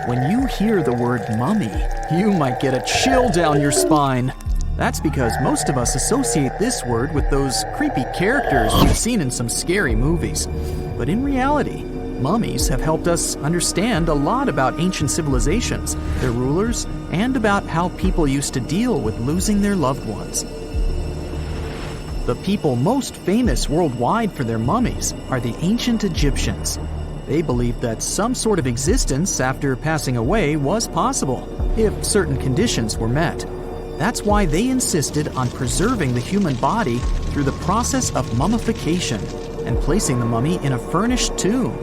When you hear the word mummy, you might get a chill down your spine. That's because most of us associate this word with those creepy characters we've seen in some scary movies. But in reality, mummies have helped us understand a lot about ancient civilizations, their rulers, and about how people used to deal with losing their loved ones. The people most famous worldwide for their mummies are the ancient Egyptians. They believed that some sort of existence after passing away was possible, if certain conditions were met. That's why they insisted on preserving the human body through the process of mummification and placing the mummy in a furnished tomb,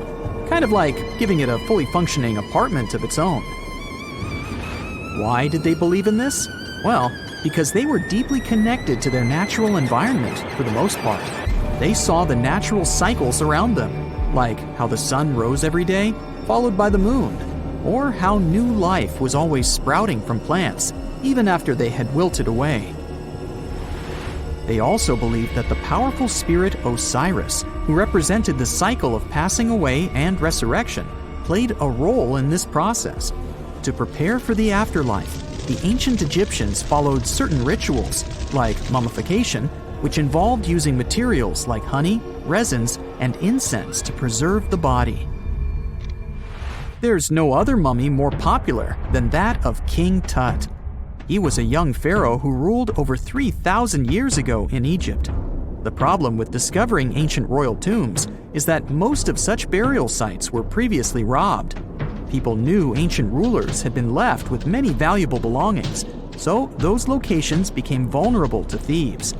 kind of like giving it a fully functioning apartment of its own. Why did they believe in this? Well, because they were deeply connected to their natural environment for the most part. They saw the natural cycles around them, like how the sun rose every day, followed by the moon, or how new life was always sprouting from plants, even after they had wilted away. They also believed that the powerful spirit Osiris, who represented the cycle of passing away and resurrection, played a role in this process. To prepare for the afterlife, the ancient Egyptians followed certain rituals, like mummification, which involved using materials like honey, resins, and incense to preserve the body. There's no other mummy more popular than that of King Tut. He was a young pharaoh who ruled over 3,000 years ago in Egypt. The problem with discovering ancient royal tombs is that most of such burial sites were previously robbed. People knew ancient rulers had been left with many valuable belongings, so those locations became vulnerable to thieves.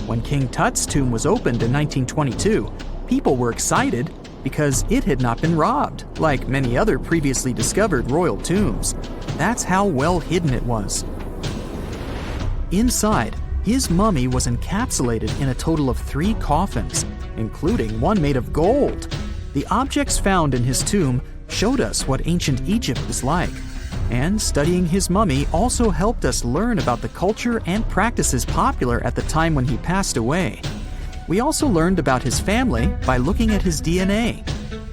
When King Tut's tomb was opened in 1922, people were excited because it had not been robbed, like many other previously discovered royal tombs. That's how well hidden it was. Inside, his mummy was encapsulated in a total of 3 coffins, including one made of gold. The objects found in his tomb showed us what ancient Egypt was like, and studying his mummy also helped us learn about the culture and practices popular at the time when he passed away. We also learned about his family by looking at his DNA.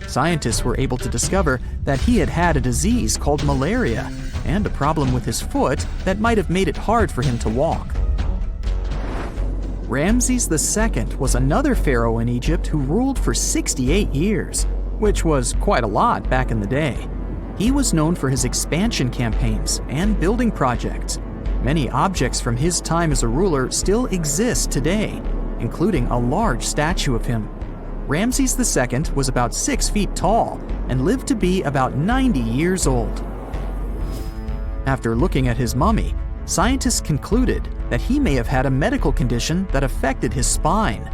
Scientists were able to discover that he had had a disease called malaria and a problem with his foot that might have made it hard for him to walk. Ramses II was another pharaoh in Egypt who ruled for 68 years, which was quite a lot back in the day. He was known for his expansion campaigns and building projects. Many objects from his time as a ruler still exist today, including a large statue of him. Ramses II was about 6 feet tall and lived to be about 90 years old. After looking at his mummy, scientists concluded that he may have had a medical condition that affected his spine.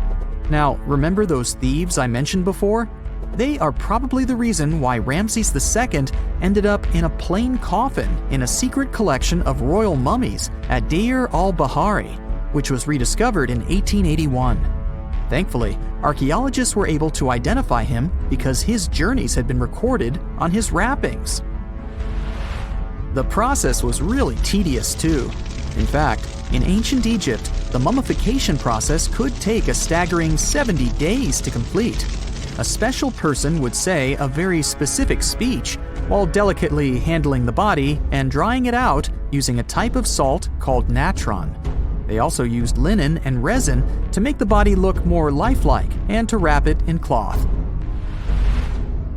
Now, remember those thieves I mentioned before? They are probably the reason why Ramses II ended up in a plain coffin in a secret collection of royal mummies at Deir al-Bahari, which was rediscovered in 1881. Thankfully, archaeologists were able to identify him because his journeys had been recorded on his wrappings. The process was really tedious too. In fact, in ancient Egypt, the mummification process could take a staggering 70 days to complete. A special person would say a very specific speech while delicately handling the body and drying it out using a type of salt called natron. They also used linen and resin to make the body look more lifelike and to wrap it in cloth.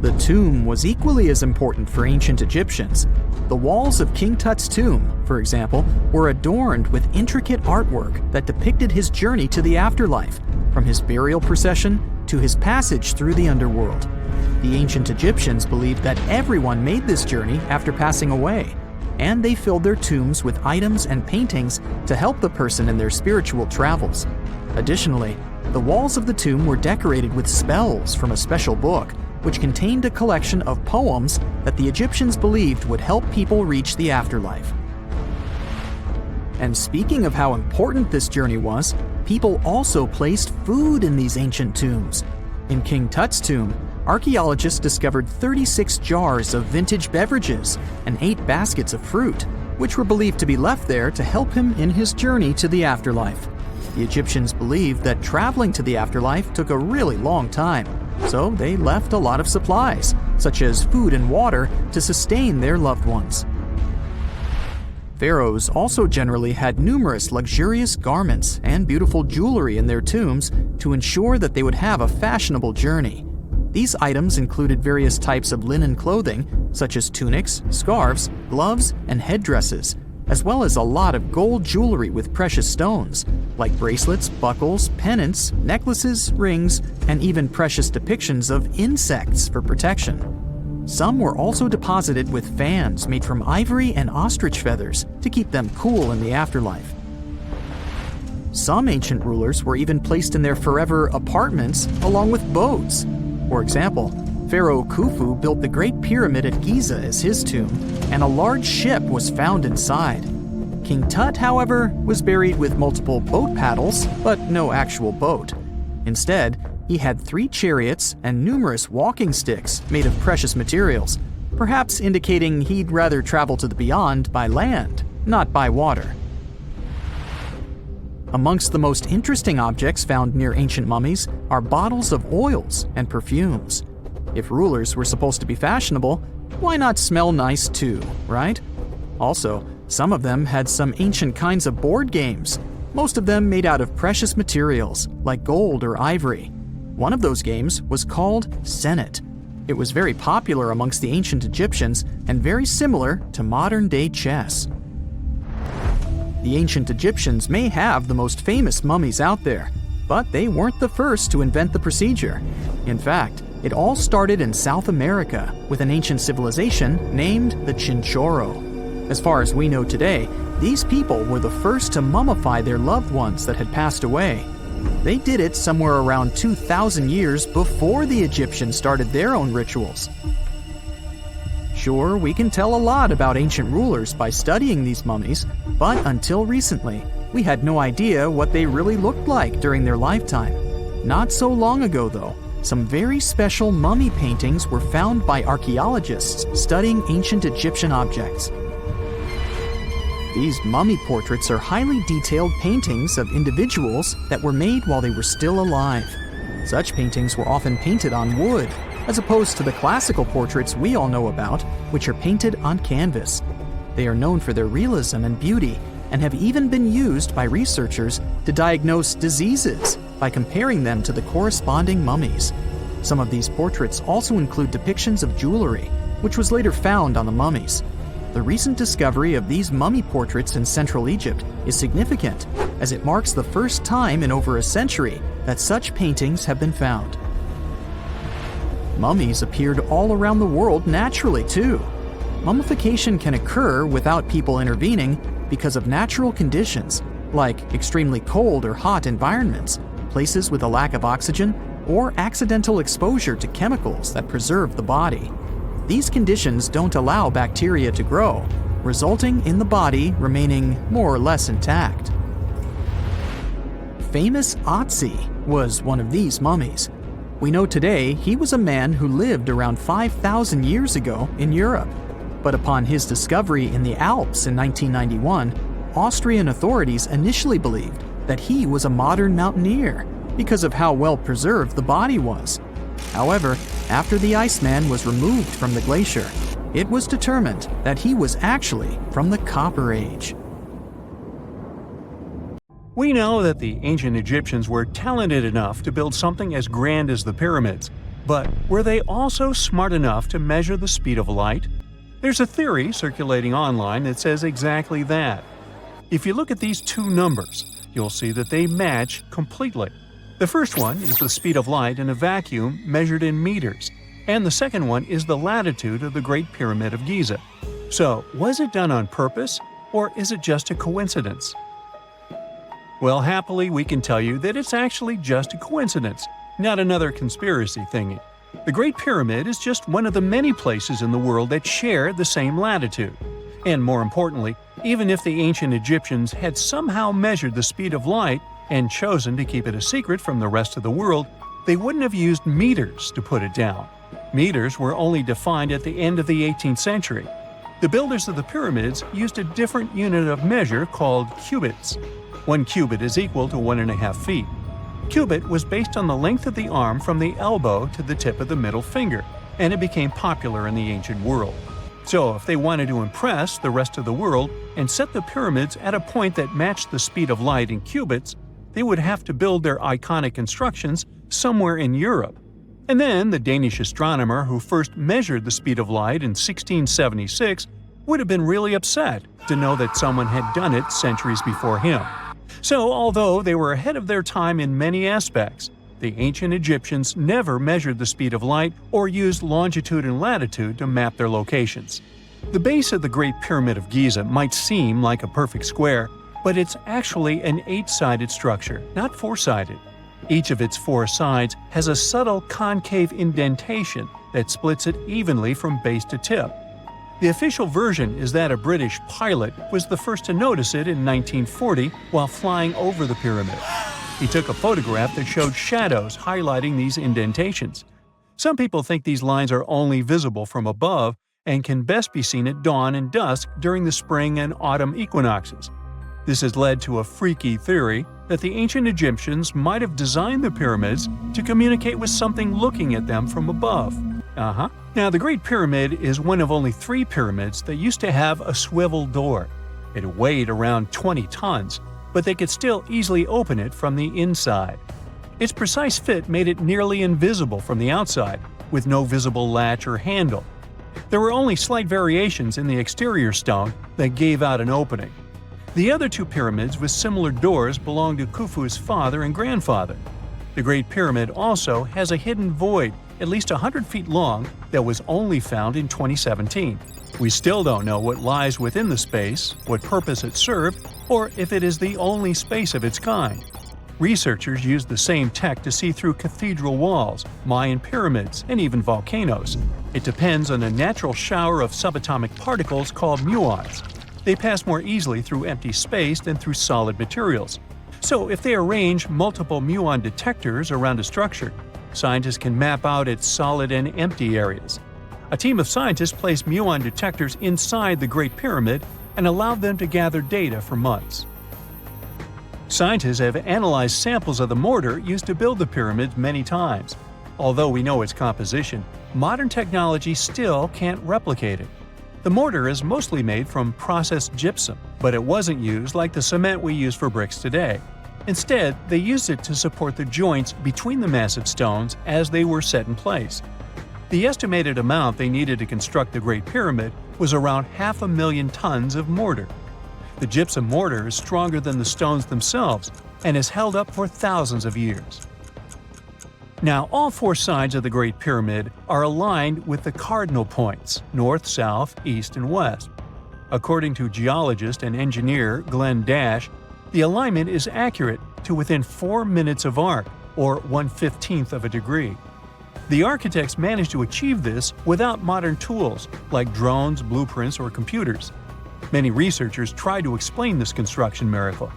The tomb was equally as important for ancient Egyptians. The walls of King Tut's tomb, for example, were adorned with intricate artwork that depicted his journey to the afterlife, from his burial procession to his passage through the underworld. The ancient Egyptians believed that everyone made this journey after passing away, and they filled their tombs with items and paintings to help the person in their spiritual travels. Additionally, the walls of the tomb were decorated with spells from a special book, which contained a collection of poems that the Egyptians believed would help people reach the afterlife. And speaking of how important this journey was, people also placed food in these ancient tombs. In King Tut's tomb, archaeologists discovered 36 jars of vintage beverages and 8 baskets of fruit, which were believed to be left there to help him in his journey to the afterlife. The Egyptians believed that traveling to the afterlife took a really long time, so they left a lot of supplies, such as food and water, to sustain their loved ones. Pharaohs also generally had numerous luxurious garments and beautiful jewelry in their tombs to ensure that they would have a fashionable journey. These items included various types of linen clothing, such as tunics, scarves, gloves, and headdresses, as well as a lot of gold jewelry with precious stones, like bracelets, buckles, pendants, necklaces, rings, and even precious depictions of insects for protection. Some were also deposited with fans made from ivory and ostrich feathers to keep them cool in the afterlife. Some ancient rulers were even placed in their forever apartments along with boats. For example, Pharaoh Khufu built the Great Pyramid at Giza as his tomb, and a large ship was found inside. King Tut, however, was buried with multiple boat paddles, but no actual boat. Instead, he had 3 chariots and numerous walking sticks made of precious materials, perhaps indicating he'd rather travel to the beyond by land, not by water. Amongst the most interesting objects found near ancient mummies are bottles of oils and perfumes. If rulers were supposed to be fashionable, why not smell nice too, right? Also, some of them had some ancient kinds of board games, most of them made out of precious materials like gold or ivory. One of those games was called Senet. It was very popular amongst the ancient Egyptians and very similar to modern-day chess. The ancient Egyptians may have the most famous mummies out there, but they weren't the first to invent the procedure. In fact, it all started in South America with an ancient civilization named the Chinchorro. As far as we know today, these people were the first to mummify their loved ones that had passed away. They did it somewhere around 2,000 years before the Egyptians started their own rituals. Sure, we can tell a lot about ancient rulers by studying these mummies, but until recently, we had no idea what they really looked like during their lifetime. Not so long ago, though, some very special mummy paintings were found by archaeologists studying ancient Egyptian objects. These mummy portraits are highly detailed paintings of individuals that were made while they were still alive. Such paintings were often painted on wood, as opposed to the classical portraits we all know about, which are painted on canvas. They are known for their realism and beauty, and have even been used by researchers to diagnose diseases by comparing them to the corresponding mummies. Some of these portraits also include depictions of jewelry, which was later found on the mummies. The recent discovery of these mummy portraits in Central Egypt is significant, as it marks the first time in over a century that such paintings have been found. Mummies appeared all around the world naturally, too. Mummification can occur without people intervening because of natural conditions, like extremely cold or hot environments, places with a lack of oxygen, or accidental exposure to chemicals that preserve the body. These conditions don't allow bacteria to grow, resulting in the body remaining more or less intact. Famous Otzi was one of these mummies. We know today he was a man who lived around 5,000 years ago in Europe. But upon his discovery in the Alps in 1991, Austrian authorities initially believed that he was a modern mountaineer because of how well preserved the body was. However, after the Iceman was removed from the glacier, it was determined that he was actually from the Copper Age. We know that the ancient Egyptians were talented enough to build something as grand as the pyramids, but were they also smart enough to measure the speed of light? There's a theory circulating online that says exactly that. If you look at these two numbers, you'll see that they match completely. The first one is the speed of light in a vacuum measured in meters, and the second one is the latitude of the Great Pyramid of Giza. So, was it done on purpose, or is it just a coincidence? Well, happily, we can tell you that it's actually just a coincidence, not another conspiracy thingy. The Great Pyramid is just one of the many places in the world that share the same latitude. And more importantly, even if the ancient Egyptians had somehow measured the speed of light and chosen to keep it a secret from the rest of the world, they wouldn't have used meters to put it down. Meters were only defined at the end of the 18th century. The builders of the pyramids used a different unit of measure called cubits. 1 cubit is equal to 1.5 feet. Cubit was based on the length of the arm from the elbow to the tip of the middle finger, and it became popular in the ancient world. So if they wanted to impress the rest of the world and set the pyramids at a point that matched the speed of light in cubits, they would have to build their iconic constructions somewhere in Europe. And then the Danish astronomer who first measured the speed of light in 1676 would have been really upset to know that someone had done it centuries before him. So although they were ahead of their time in many aspects, the ancient Egyptians never measured the speed of light or used longitude and latitude to map their locations. The base of the Great Pyramid of Giza might seem like a perfect square, but it's actually an 8-sided structure, not 4-sided. Each of its 4 sides has a subtle concave indentation that splits it evenly from base to tip. The official version is that a British pilot was the first to notice it in 1940 while flying over the pyramid. He took a photograph that showed shadows highlighting these indentations. Some people think these lines are only visible from above and can best be seen at dawn and dusk during the spring and autumn equinoxes. This has led to a freaky theory that the ancient Egyptians might have designed the pyramids to communicate with something looking at them from above. Now, the Great Pyramid is one of only 3 pyramids that used to have a swivel door. It weighed around 20 tons, but they could still easily open it from the inside. Its precise fit made it nearly invisible from the outside, with no visible latch or handle. There were only slight variations in the exterior stone that gave out an opening. The other 2 pyramids with similar doors belonged to Khufu's father and grandfather. The Great Pyramid also has a hidden void at least 100 feet long that was only found in 2017. We still don't know what lies within the space, what purpose it served, or if it is the only space of its kind. Researchers used the same tech to see through cathedral walls, Mayan pyramids, and even volcanoes. It depends on a natural shower of subatomic particles called muons. They pass more easily through empty space than through solid materials. So if they arrange multiple muon detectors around a structure, scientists can map out its solid and empty areas. A team of scientists placed muon detectors inside the Great Pyramid and allowed them to gather data for months. Scientists have analyzed samples of the mortar used to build the pyramids many times. Although we know its composition, modern technology still can't replicate it. The mortar is mostly made from processed gypsum, but it wasn't used like the cement we use for bricks today. Instead, they used it to support the joints between the massive stones as they were set in place. The estimated amount they needed to construct the Great Pyramid was around 500,000 tons of mortar. The gypsum mortar is stronger than the stones themselves and has held up for thousands of years. Now, all 4 sides of the Great Pyramid are aligned with the cardinal points – north, south, east, and west. According to geologist and engineer Glenn Dash, the alignment is accurate to within 4 minutes of arc, or 1/15 of a degree. The architects managed to achieve this without modern tools like drones, blueprints, or computers. Many researchers try to explain this construction miracle.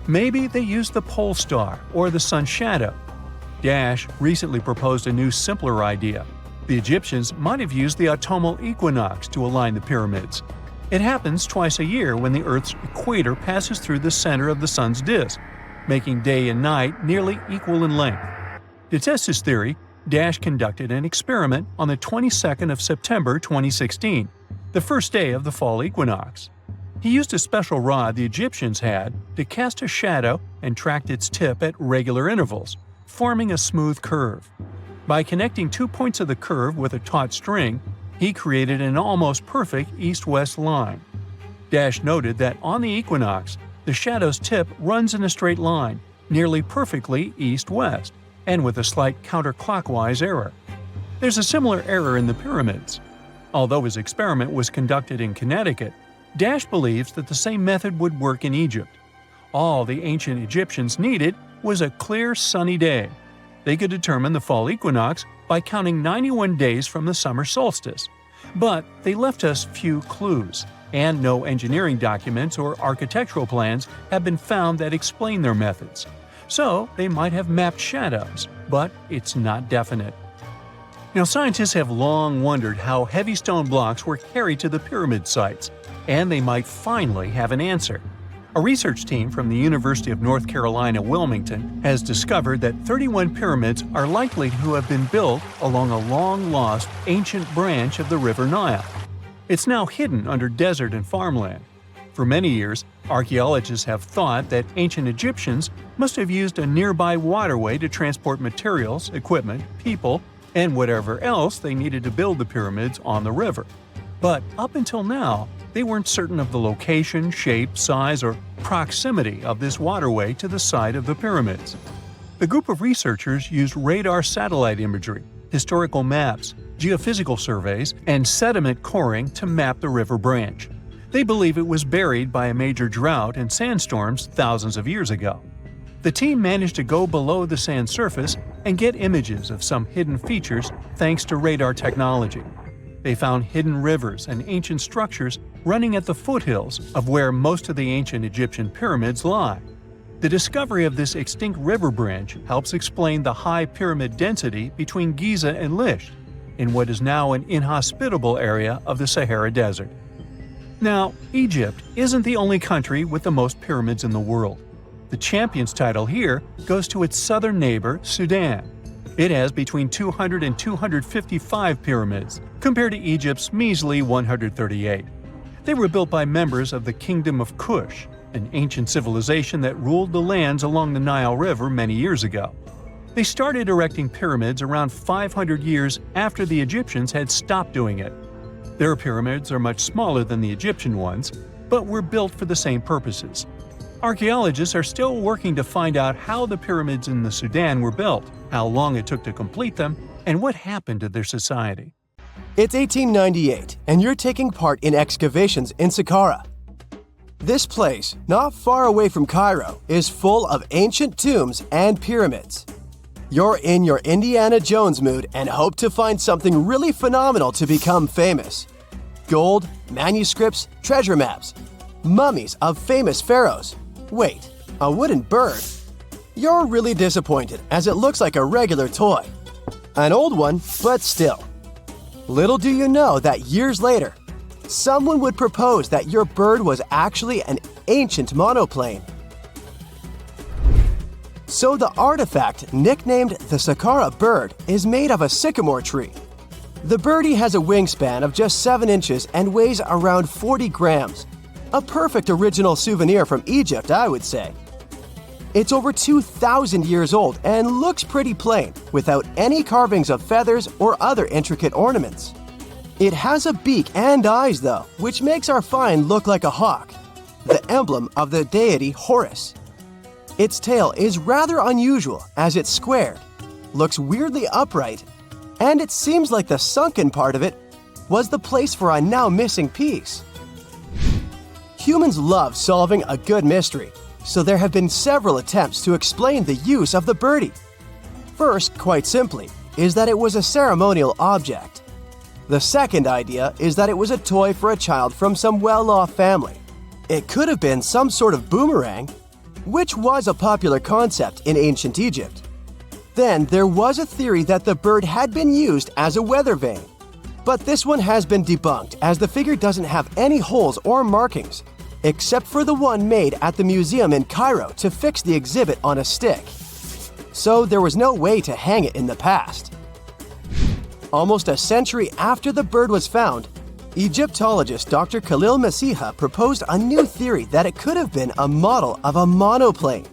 Maybe they used the pole star or the sun's shadow. Dash recently proposed a new, simpler idea. The Egyptians might have used the autumnal equinox to align the pyramids. It happens twice a year when the Earth's equator passes through the center of the sun's disk, making day and night nearly equal in length. To test his theory, Dash conducted an experiment on the 22nd of September 2016, the first day of the fall equinox. He used a special rod the Egyptians had to cast a shadow and tracked its tip at regular intervals, forming a smooth curve. By connecting 2 points of the curve with a taut string, he created an almost perfect east-west line. Dash noted that on the equinox, the shadow's tip runs in a straight line, nearly perfectly east-west, and with a slight counterclockwise error. There's a similar error in the pyramids. Although his experiment was conducted in Connecticut, Dash believes that the same method would work in Egypt. All the ancient Egyptians needed was a clear, sunny day. They could determine the fall equinox by counting 91 days from the summer solstice. But they left us few clues, and no engineering documents or architectural plans have been found that explain their methods. So they might have mapped shadows, but it's not definite. Now, scientists have long wondered how heavy stone blocks were carried to the pyramid sites, and they might finally have an answer. A research team from the University of North Carolina, Wilmington, has discovered that 31 pyramids are likely to have been built along a long-lost ancient branch of the River Nile. It's now hidden under desert and farmland. For many years, archaeologists have thought that ancient Egyptians must have used a nearby waterway to transport materials, equipment, people, and whatever else they needed to build the pyramids on the river. But up until now, they weren't certain of the location, shape, size, or proximity of this waterway to the site of the pyramids. The group of researchers used radar satellite imagery, historical maps, geophysical surveys, and sediment coring to map the river branch. They believe it was buried by a major drought and sandstorms thousands of years ago. The team managed to go below the sand surface and get images of some hidden features thanks to radar technology. They found hidden rivers and ancient structures running at the foothills of where most of the ancient Egyptian pyramids lie. The discovery of this extinct river branch helps explain the high pyramid density between Giza and Lisht, in what is now an inhospitable area of the Sahara Desert. Now, Egypt isn't the only country with the most pyramids in the world. The champion's title here goes to its southern neighbor, Sudan. It has between 200 and 255 pyramids, compared to Egypt's measly 138. They were built by members of the Kingdom of Kush, an ancient civilization that ruled the lands along the Nile River many years ago. They started erecting pyramids around 500 years after the Egyptians had stopped doing it. Their pyramids are much smaller than the Egyptian ones, but were built for the same purposes. Archaeologists are still working to find out how the pyramids in the Sudan were built, how long it took to complete them, and what happened to their society. It's 1898, and you're taking part in excavations in Saqqara. This place, not far away from Cairo, is full of ancient tombs and pyramids. You're in your Indiana Jones mood and hope to find something really phenomenal to become famous. Gold, manuscripts, treasure maps, mummies of famous pharaohs. Wait, a wooden bird? You're really disappointed as it looks like a regular toy. An old one, but still. Little do you know that years later, someone would propose that your bird was actually an ancient monoplane. So the artifact, nicknamed the Saqqara bird, is made of a sycamore tree. The birdie has a wingspan of just 7 inches and weighs around 40 grams. A perfect original souvenir from Egypt, I would say. It's over 2,000 years old and looks pretty plain, without any carvings of feathers or other intricate ornaments. It has a beak and eyes though, which makes our find look like a hawk, the emblem of the deity Horus. Its tail is rather unusual as it's squared, looks weirdly upright, and it seems like the sunken part of it was the place for a now missing piece. Humans love solving a good mystery, so there have been several attempts to explain the use of the birdie. First, quite simply, is that it was a ceremonial object. The second idea is that it was a toy for a child from some well-off family. It could have been some sort of boomerang, which was a popular concept in ancient Egypt. Then there was a theory that the bird had been used as a weather vane. But this one has been debunked as the figure doesn't have any holes or markings, except for the one made at the museum in Cairo to fix the exhibit on a stick. So there was no way to hang it in the past. Almost a century after the bird was found, Egyptologist Dr. Khalil Masiha proposed a new theory that it could have been a model of a monoplane.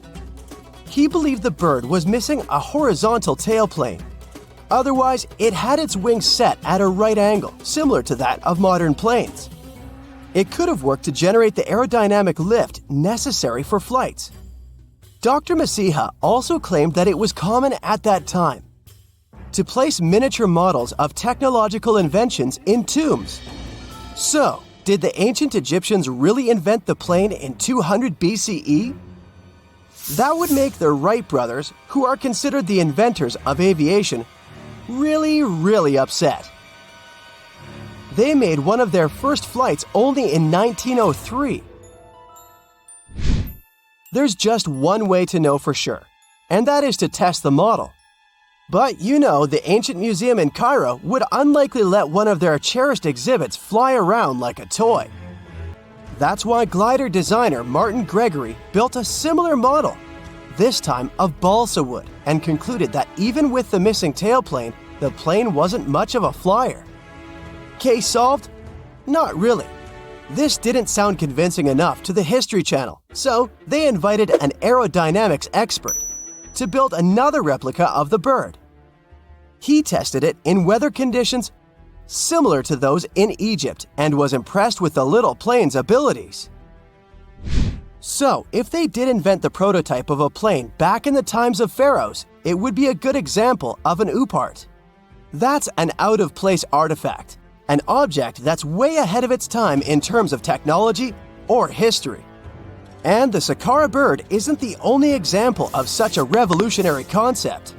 He believed the bird was missing a horizontal tailplane. Otherwise, it had its wings set at a right angle, similar to that of modern planes. It could have worked to generate the aerodynamic lift necessary for flights. Dr. Masiha also claimed that it was common at that time to place miniature models of technological inventions in tombs. So, did the ancient Egyptians really invent the plane in 200 BCE? That would make the Wright brothers, who are considered the inventors of aviation, really upset. They made one of their first flights only in 1903. There's just one way to know for sure, and that is to test the model. But you know, the ancient museum in Cairo would unlikely let one of their cherished exhibits fly around like a toy. That's why glider designer Martin Gregory built a similar model, this time of balsa wood, and concluded that even with the missing tailplane, the plane wasn't much of a flyer. Case solved? Not really. This didn't sound convincing enough to the History Channel, so they invited an aerodynamics expert to build another replica of the bird. He tested it in weather conditions similar to those in Egypt and was impressed with the little plane's abilities. So, if they did invent the prototype of a plane back in the times of pharaohs, it would be a good example of an oopart. That's an out-of-place artifact, an object that's way ahead of its time in terms of technology or history. And the Saqqara bird isn't the only example of such a revolutionary concept.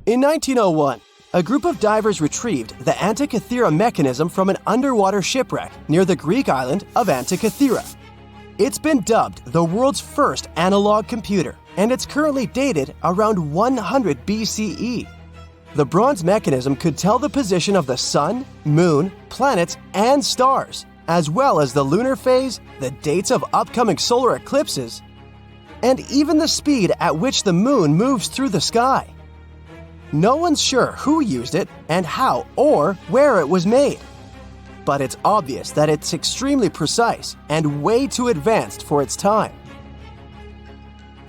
In 1901, a group of divers retrieved the Antikythera mechanism from an underwater shipwreck near the Greek island of Antikythera. It's been dubbed the world's first analog computer, and it's currently dated around 100 BCE. The bronze mechanism could tell the position of the sun, moon, planets, and stars, as well as the lunar phase, the dates of upcoming solar eclipses, and even the speed at which the moon moves through the sky. No one's sure who used it and how or where it was made. But it's obvious that it's extremely precise and way too advanced for its time.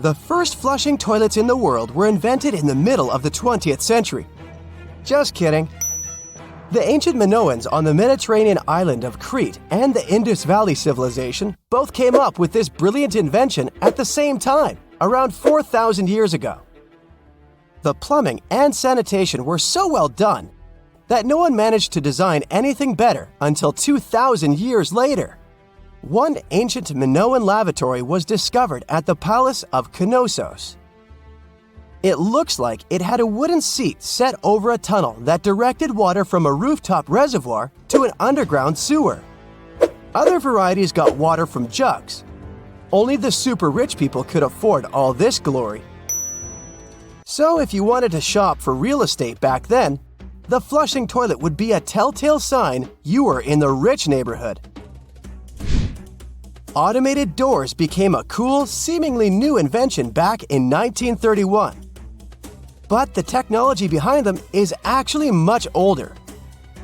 The first flushing toilets in the world were invented in the middle of the 20th century. Just kidding. The ancient Minoans on the Mediterranean island of Crete and the Indus Valley civilization both came up with this brilliant invention at the same time, around 4,000 years ago. The plumbing and sanitation were so well done that no one managed to design anything better until 2,000 years later. One ancient Minoan lavatory was discovered at the Palace of Knossos. It looks like it had a wooden seat set over a tunnel that directed water from a rooftop reservoir to an underground sewer. Other varieties got water from jugs. Only the super rich people could afford all this glory. So if you wanted to shop for real estate back then, the flushing toilet would be a telltale sign you were in the rich neighborhood. Automated doors became a cool, seemingly new invention back in 1931. But the technology behind them is actually much older.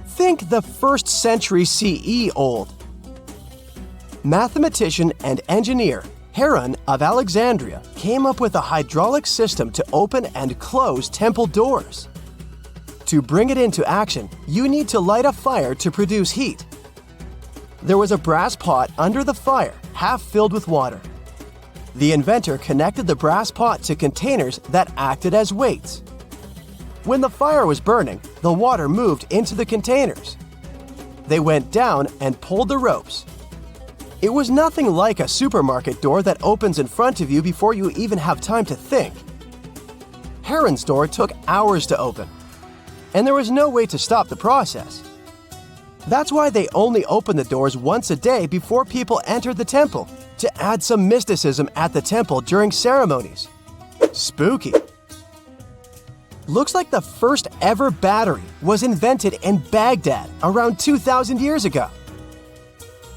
Think the 1st century CE old. Mathematician and engineer Heron of Alexandria came up with a hydraulic system to open and close temple doors. To bring it into action, you need to light a fire to produce heat. There was a brass pot under the fire, half filled with water. The inventor connected the brass pot to containers that acted as weights. When the fire was burning, the water moved into the containers. They went down and pulled the ropes. It was nothing like a supermarket door that opens in front of you before you even have time to think. Heron's door took hours to open, and there was no way to stop the process. That's why they only opened the doors once a day before people entered the temple, to add some mysticism at the temple during ceremonies. Spooky. Looks like the first ever battery was invented in Baghdad around 2,000 years ago.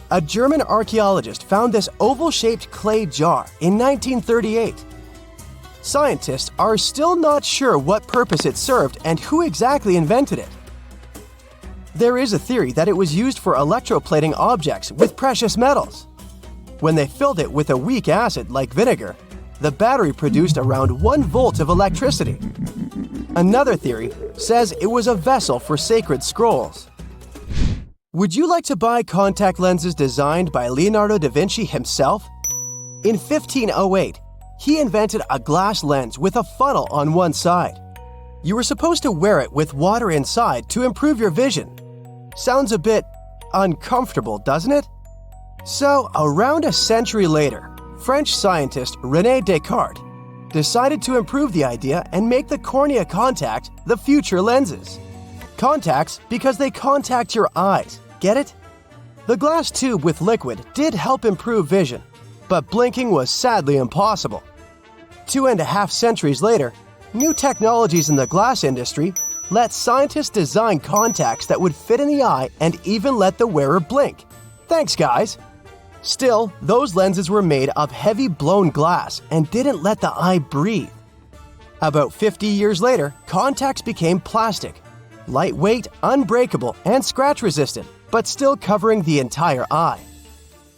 A German archaeologist found this oval-shaped clay jar in 1938. Scientists are still not sure what purpose it served and who exactly invented it. There is a theory that it was used for electroplating objects with precious metals. When they filled it with a weak acid like vinegar, the battery produced around 1 volt of electricity. Another theory says it was a vessel for sacred scrolls. Would you like to buy contact lenses designed by Leonardo da Vinci himself? In 1508, he invented a glass lens with a funnel on one side. You were supposed to wear it with water inside to improve your vision. Sounds a bit uncomfortable, doesn't it? So, around a century later, French scientist René Descartes decided to improve the idea and make the cornea contact the future lenses. Contacts because they contact your eyes, get it? The glass tube with liquid did help improve vision, but blinking was sadly impossible. 2.5 centuries later, new technologies in the glass industry let scientists design contacts that would fit in the eye and even let the wearer blink. Thanks, guys! Still, those lenses were made of heavy blown glass and didn't let the eye breathe. About 50 years later, contacts became plastic, lightweight, unbreakable, and scratch-resistant, but still covering the entire eye.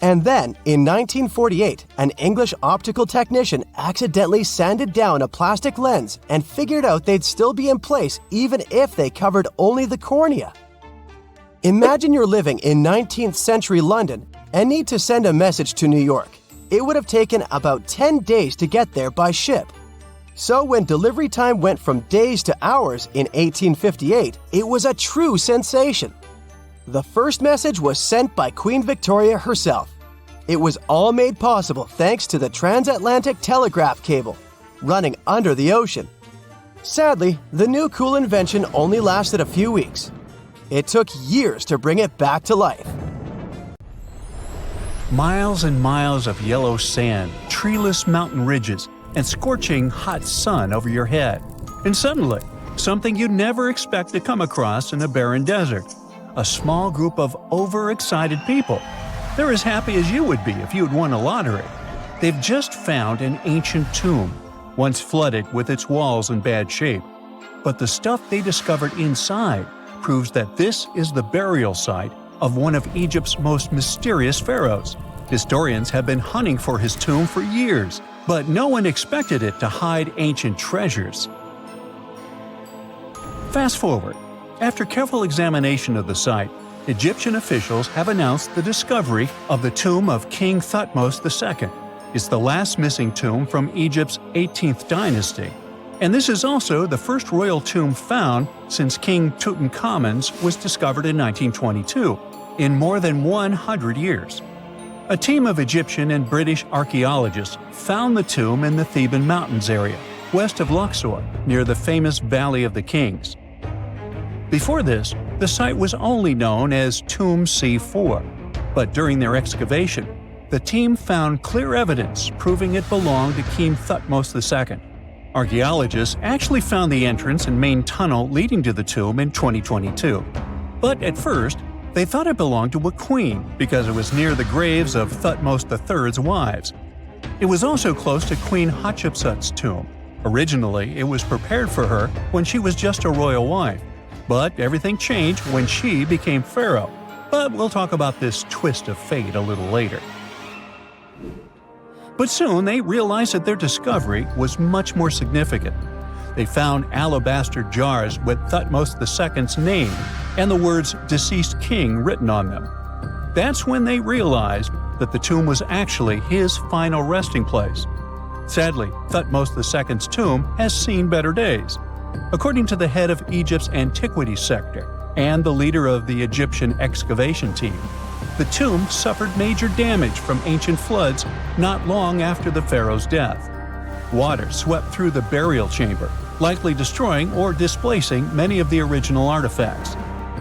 And then, in 1948, an English optical technician accidentally sanded down a plastic lens and figured out they'd still be in place even if they covered only the cornea. Imagine you're living in 19th century London and need to send a message to New York. It would have taken about 10 days to get there by ship. So when delivery time went from days to hours in 1858, it was a true sensation. The first message was sent by Queen Victoria herself. It was all made possible thanks to the transatlantic telegraph cable, running under the ocean. Sadly, the new cool invention only lasted a few weeks. It took years to bring it back to life. Miles and miles of yellow sand, treeless mountain ridges, and scorching hot sun over your head. And suddenly, something you'd never expect to come across in a barren desert. A small group of overexcited people. They're as happy as you would be if you'd won a lottery. They've just found an ancient tomb, once flooded with its walls in bad shape. But the stuff they discovered inside proves that this is the burial site of one of Egypt's most mysterious pharaohs. Historians have been hunting for his tomb for years, but no one expected it to hide ancient treasures. Fast forward. After careful examination of the site, Egyptian officials have announced the discovery of the tomb of King Thutmose II. It's the last missing tomb from Egypt's 18th dynasty. And this is also the first royal tomb found since King Tutankhamun's was discovered in 1922, in more than 100 years. A team of Egyptian and British archaeologists found the tomb in the Theban Mountains area, west of Luxor, near the famous Valley of the Kings. Before this, the site was only known as Tomb C4, but during their excavation, the team found clear evidence proving it belonged to King Thutmose II. Archaeologists actually found the entrance and main tunnel leading to the tomb in 2022. But at first, they thought it belonged to a queen because it was near the graves of Thutmose III's wives. It was also close to Queen Hatshepsut's tomb. Originally, it was prepared for her when she was just a royal wife. But everything changed when she became pharaoh. But we'll talk about this twist of fate a little later. But soon they realized that their discovery was much more significant. They found alabaster jars with Thutmose II's name and the words "deceased king" written on them. That's when they realized that the tomb was actually his final resting place. Sadly, Thutmose II's tomb has seen better days. According to the head of Egypt's antiquities sector and the leader of the Egyptian excavation team, the tomb suffered major damage from ancient floods not long after the pharaoh's death. Water swept through the burial chamber, likely destroying or displacing many of the original artifacts.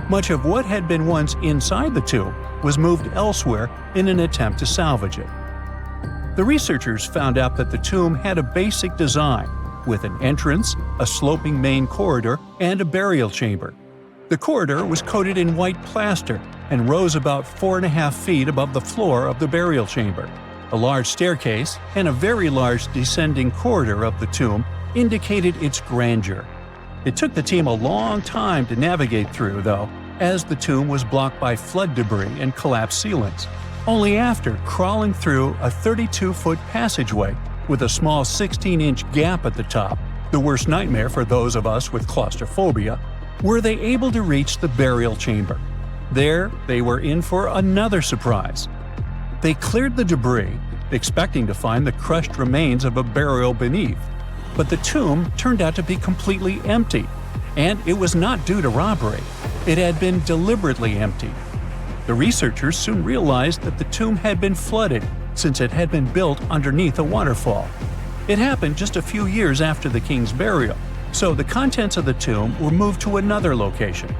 Much of what had been once inside the tomb was moved elsewhere in an attempt to salvage it. The researchers found out that the tomb had a basic design, with an entrance, a sloping main corridor, and a burial chamber. The corridor was coated in white plaster and rose about 4.5 feet above the floor of the burial chamber. A large staircase and a very large descending corridor of the tomb indicated its grandeur. It took the team a long time to navigate through, though, as the tomb was blocked by flood debris and collapsed ceilings. Only after crawling through a 32-foot passageway with a small 16-inch gap at the top, the worst nightmare for those of us with claustrophobia, were they able to reach the burial chamber. There, they were in for another surprise. They cleared the debris, expecting to find the crushed remains of a burial beneath. But the tomb turned out to be completely empty, and it was not due to robbery. It had been deliberately emptied. The researchers soon realized that the tomb had been flooded since it had been built underneath a waterfall. It happened just a few years after the king's burial, so the contents of the tomb were moved to another location.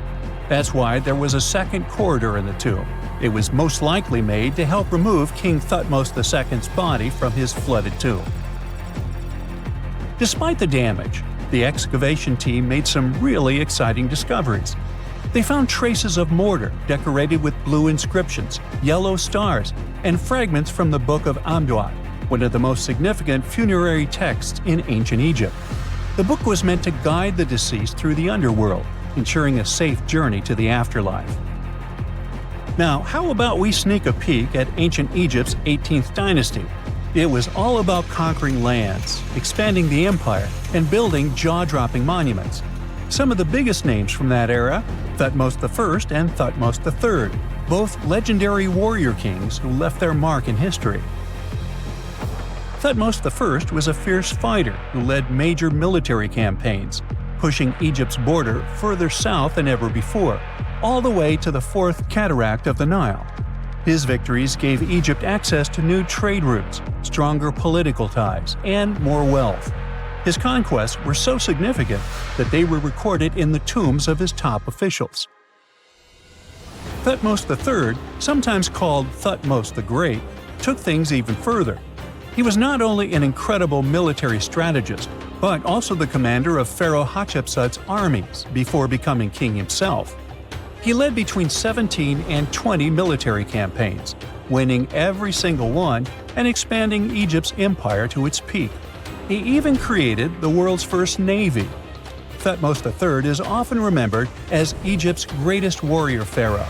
That's why there was a second corridor in the tomb. It was most likely made to help remove King Thutmose II's body from his flooded tomb. Despite the damage, the excavation team made some really exciting discoveries. They found traces of mortar decorated with blue inscriptions, yellow stars, and fragments from the Book of Amduat, one of the most significant funerary texts in ancient Egypt. The book was meant to guide the deceased through the underworld, ensuring a safe journey to the afterlife. Now, how about we sneak a peek at ancient Egypt's 18th dynasty? It was all about conquering lands, expanding the empire, and building jaw-dropping monuments. Some of the biggest names from that era, Thutmose I and Thutmose III, both legendary warrior kings who left their mark in history. Thutmose I was a fierce fighter who led major military campaigns, pushing Egypt's border further south than ever before, all the way to the fourth cataract of the Nile. His victories gave Egypt access to new trade routes, stronger political ties, and more wealth. His conquests were so significant that they were recorded in the tombs of his top officials. Thutmose III, sometimes called Thutmose the Great, took things even further. He was not only an incredible military strategist, but also the commander of Pharaoh Hatshepsut's armies before becoming king himself. He led between 17 and 20 military campaigns, winning every single one and expanding Egypt's empire to its peak. He even created the world's first navy. Thutmose III is often remembered as Egypt's greatest warrior pharaoh.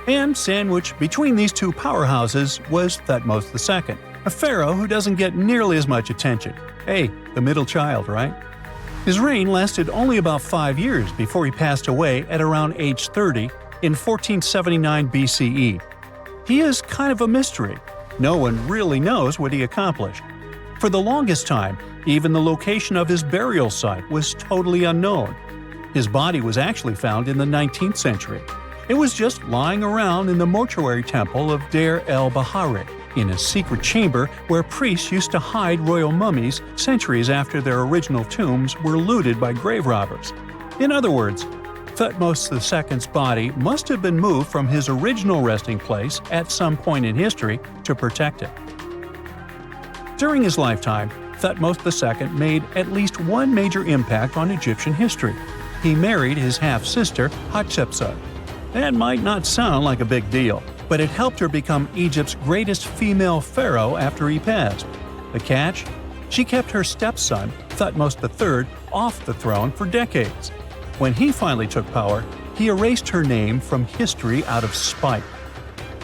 And sandwiched between these two powerhouses was Thutmose II, a pharaoh who doesn't get nearly as much attention. Hey, the middle child, right? His reign lasted only about 5 years before he passed away at around age 30 in 1479 BCE. He is kind of a mystery. No one really knows what he accomplished. For the longest time, even the location of his burial site was totally unknown. His body was actually found in the 19th century. It was just lying around in the mortuary temple of Deir el-Bahari, in a secret chamber where priests used to hide royal mummies centuries after their original tombs were looted by grave robbers. In other words, Thutmose II's body must have been moved from his original resting place at some point in history to protect it. During his lifetime, Thutmose II made at least one major impact on Egyptian history. He married his half-sister Hatshepsut. That might not sound like a big deal, but it helped her become Egypt's greatest female pharaoh after he passed. The catch? She kept her stepson, Thutmose III, off the throne for decades. When he finally took power, he erased her name from history out of spite.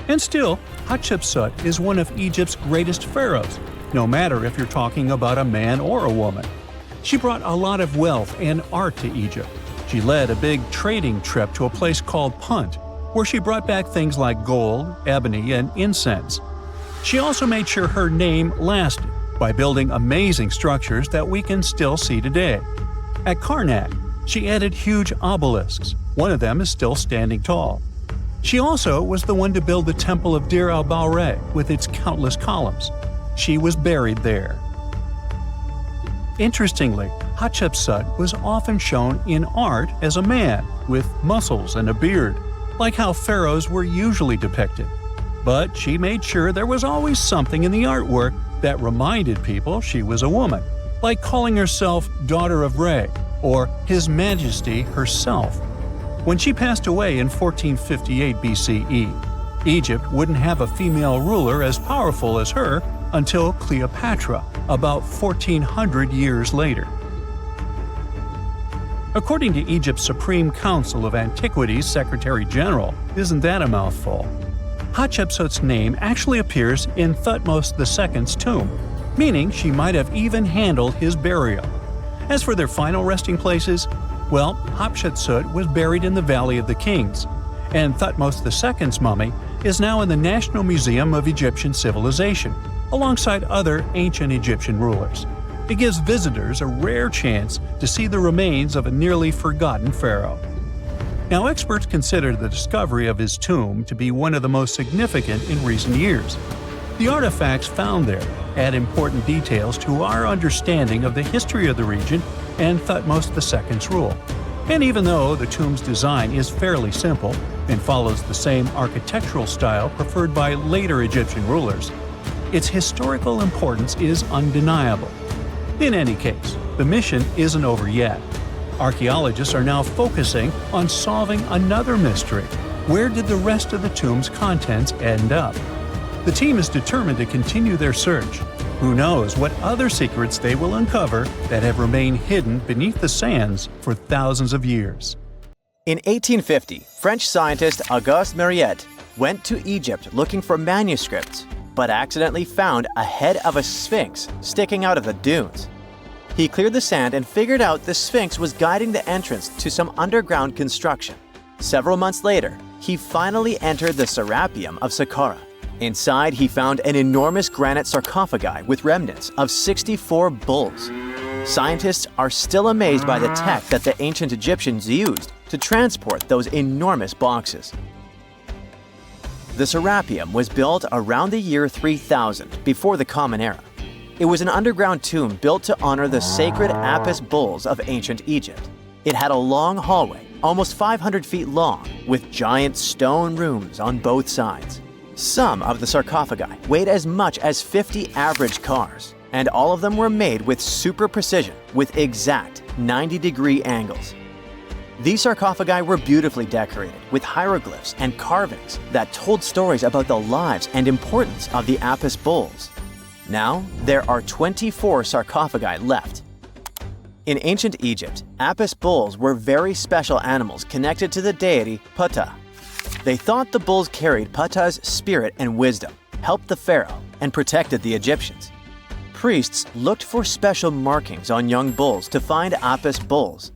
And still, Hatshepsut is one of Egypt's greatest pharaohs, no matter if you're talking about a man or a woman. She brought a lot of wealth and art to Egypt. She led a big trading trip to a place called Punt, where she brought back things like gold, ebony, and incense. She also made sure her name lasted by building amazing structures that we can still see today. At Karnak, she added huge obelisks. One of them is still standing tall. She also was the one to build the Temple of Deir el-Bahari with its countless columns. She was buried there. Interestingly, Hatshepsut was often shown in art as a man with muscles and a beard, like how pharaohs were usually depicted. But she made sure there was always something in the artwork that reminded people she was a woman, like calling herself Daughter of Re or His Majesty herself. When she passed away in 1458 BCE, Egypt wouldn't have a female ruler as powerful as her until Cleopatra, about 1400 years later. According to Egypt's Supreme Council of Antiquities Secretary General, isn't that a mouthful? Hatshepsut's name actually appears in Thutmose II's tomb, meaning she might have even handled his burial. As for their final resting places, well, Hatshepsut was buried in the Valley of the Kings, and Thutmose II's mummy is now in the National Museum of Egyptian Civilization, alongside other ancient Egyptian rulers. It gives visitors a rare chance to see the remains of a nearly forgotten pharaoh. Now, experts consider the discovery of his tomb to be one of the most significant in recent years. The artifacts found there add important details to our understanding of the history of the region and Thutmose II's rule. And even though the tomb's design is fairly simple and follows the same architectural style preferred by later Egyptian rulers, its historical importance is undeniable. In any case, the mission isn't over yet. Archaeologists are now focusing on solving another mystery. Where did the rest of the tomb's contents end up? The team is determined to continue their search. Who knows what other secrets they will uncover that have remained hidden beneath the sands for thousands of years. In 1850, French scientist Auguste Mariette went to Egypt looking for manuscripts, but accidentally found a head of a sphinx sticking out of the dunes. He cleared the sand and figured out the sphinx was guiding the entrance to some underground construction. Several months later, he finally entered the Serapeum of Saqqara. Inside, he found an enormous granite sarcophagi with remnants of 64 bulls. Scientists are still amazed by the tech that the ancient Egyptians used to transport those enormous boxes. The Serapeum was built around the year 3000 before the Common Era. It was an underground tomb built to honor the sacred Apis bulls of ancient Egypt. It had a long hallway, almost 500 feet long, with giant stone rooms on both sides. Some of the sarcophagi weighed as much as 50 average cars, and all of them were made with super precision with exact 90-degree angles. These sarcophagi were beautifully decorated with hieroglyphs and carvings that told stories about the lives and importance of the Apis bulls. Now, there are 24 sarcophagi left. In ancient Egypt, Apis bulls were very special animals connected to the deity Ptah. They thought the bulls carried Ptah's spirit and wisdom, helped the pharaoh, and protected the Egyptians. Priests looked for special markings on young bulls to find Apis bulls.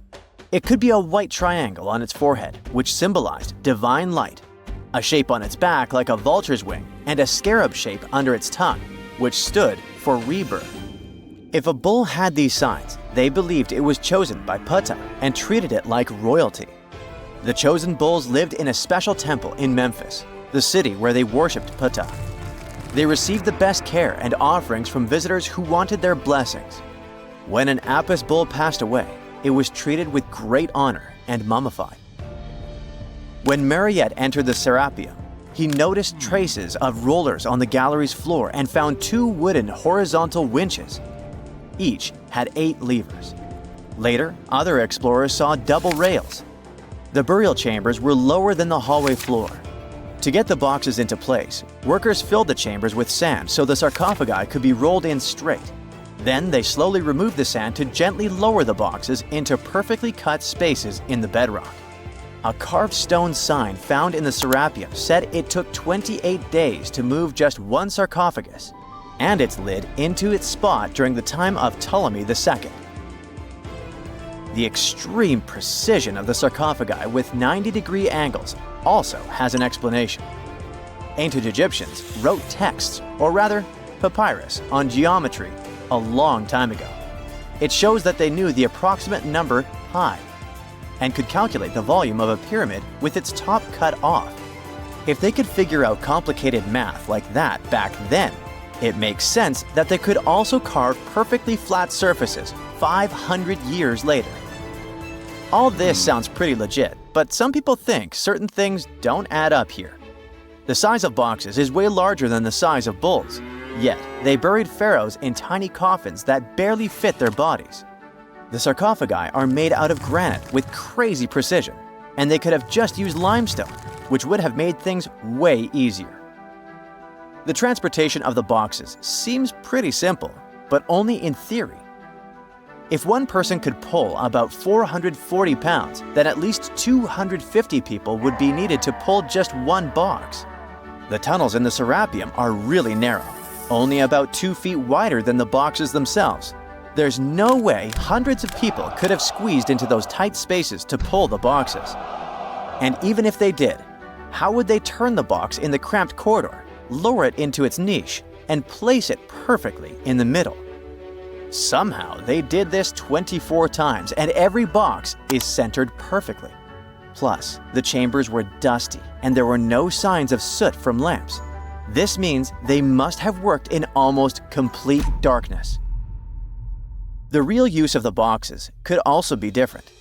It could be a white triangle on its forehead, which symbolized divine light, a shape on its back like a vulture's wing, and a scarab shape under its tongue, which stood for rebirth. If a bull had these signs, they believed it was chosen by Ptah and treated it like royalty. The chosen bulls lived in a special temple in Memphis, the city where they worshipped Ptah. They received the best care and offerings from visitors who wanted their blessings. When an Apis bull passed away, it was treated with great honor and mummified. When Mariette entered the Serapeum, he noticed traces of rollers on the gallery's floor and found 2 wooden horizontal winches. Each had 8 levers. Later, other explorers saw double rails. The burial chambers were lower than the hallway floor. To get the boxes into place, workers filled the chambers with sand so the sarcophagi could be rolled in straight. Then they slowly removed the sand to gently lower the boxes into perfectly cut spaces in the bedrock. A carved stone sign found in the Serapeum said it took 28 days to move just one sarcophagus and its lid into its spot during the time of Ptolemy II. The extreme precision of the sarcophagi with 90-degree angles also has an explanation. Ancient Egyptians wrote texts, or rather, papyrus, on geometry a long time ago. It shows that they knew the approximate number pi and could calculate the volume of a pyramid with its top cut off. If they could figure out complicated math like that back then, it makes sense that they could also carve perfectly flat surfaces 500 years later. All this sounds pretty legit, but some people think certain things don't add up here. The size of boxes is way larger than the size of bulls, yet they buried pharaohs in tiny coffins that barely fit their bodies. The sarcophagi are made out of granite with crazy precision, and they could have just used limestone, which would have made things way easier. The transportation of the boxes seems pretty simple, but only in theory. If one person could pull about 440 pounds, then at least 250 people would be needed to pull just one box. The tunnels in the Serapeum are really narrow, only about 2 feet wider than the boxes themselves. There's no way hundreds of people could have squeezed into those tight spaces to pull the boxes. And even if they did, how would they turn the box in the cramped corridor, lower it into its niche, and place it perfectly in the middle? Somehow they did this 24 times, and every box is centered perfectly. Plus, the chambers were dusty, and there were no signs of soot from lamps. This means they must have worked in almost complete darkness. The real use of the boxes could also be different.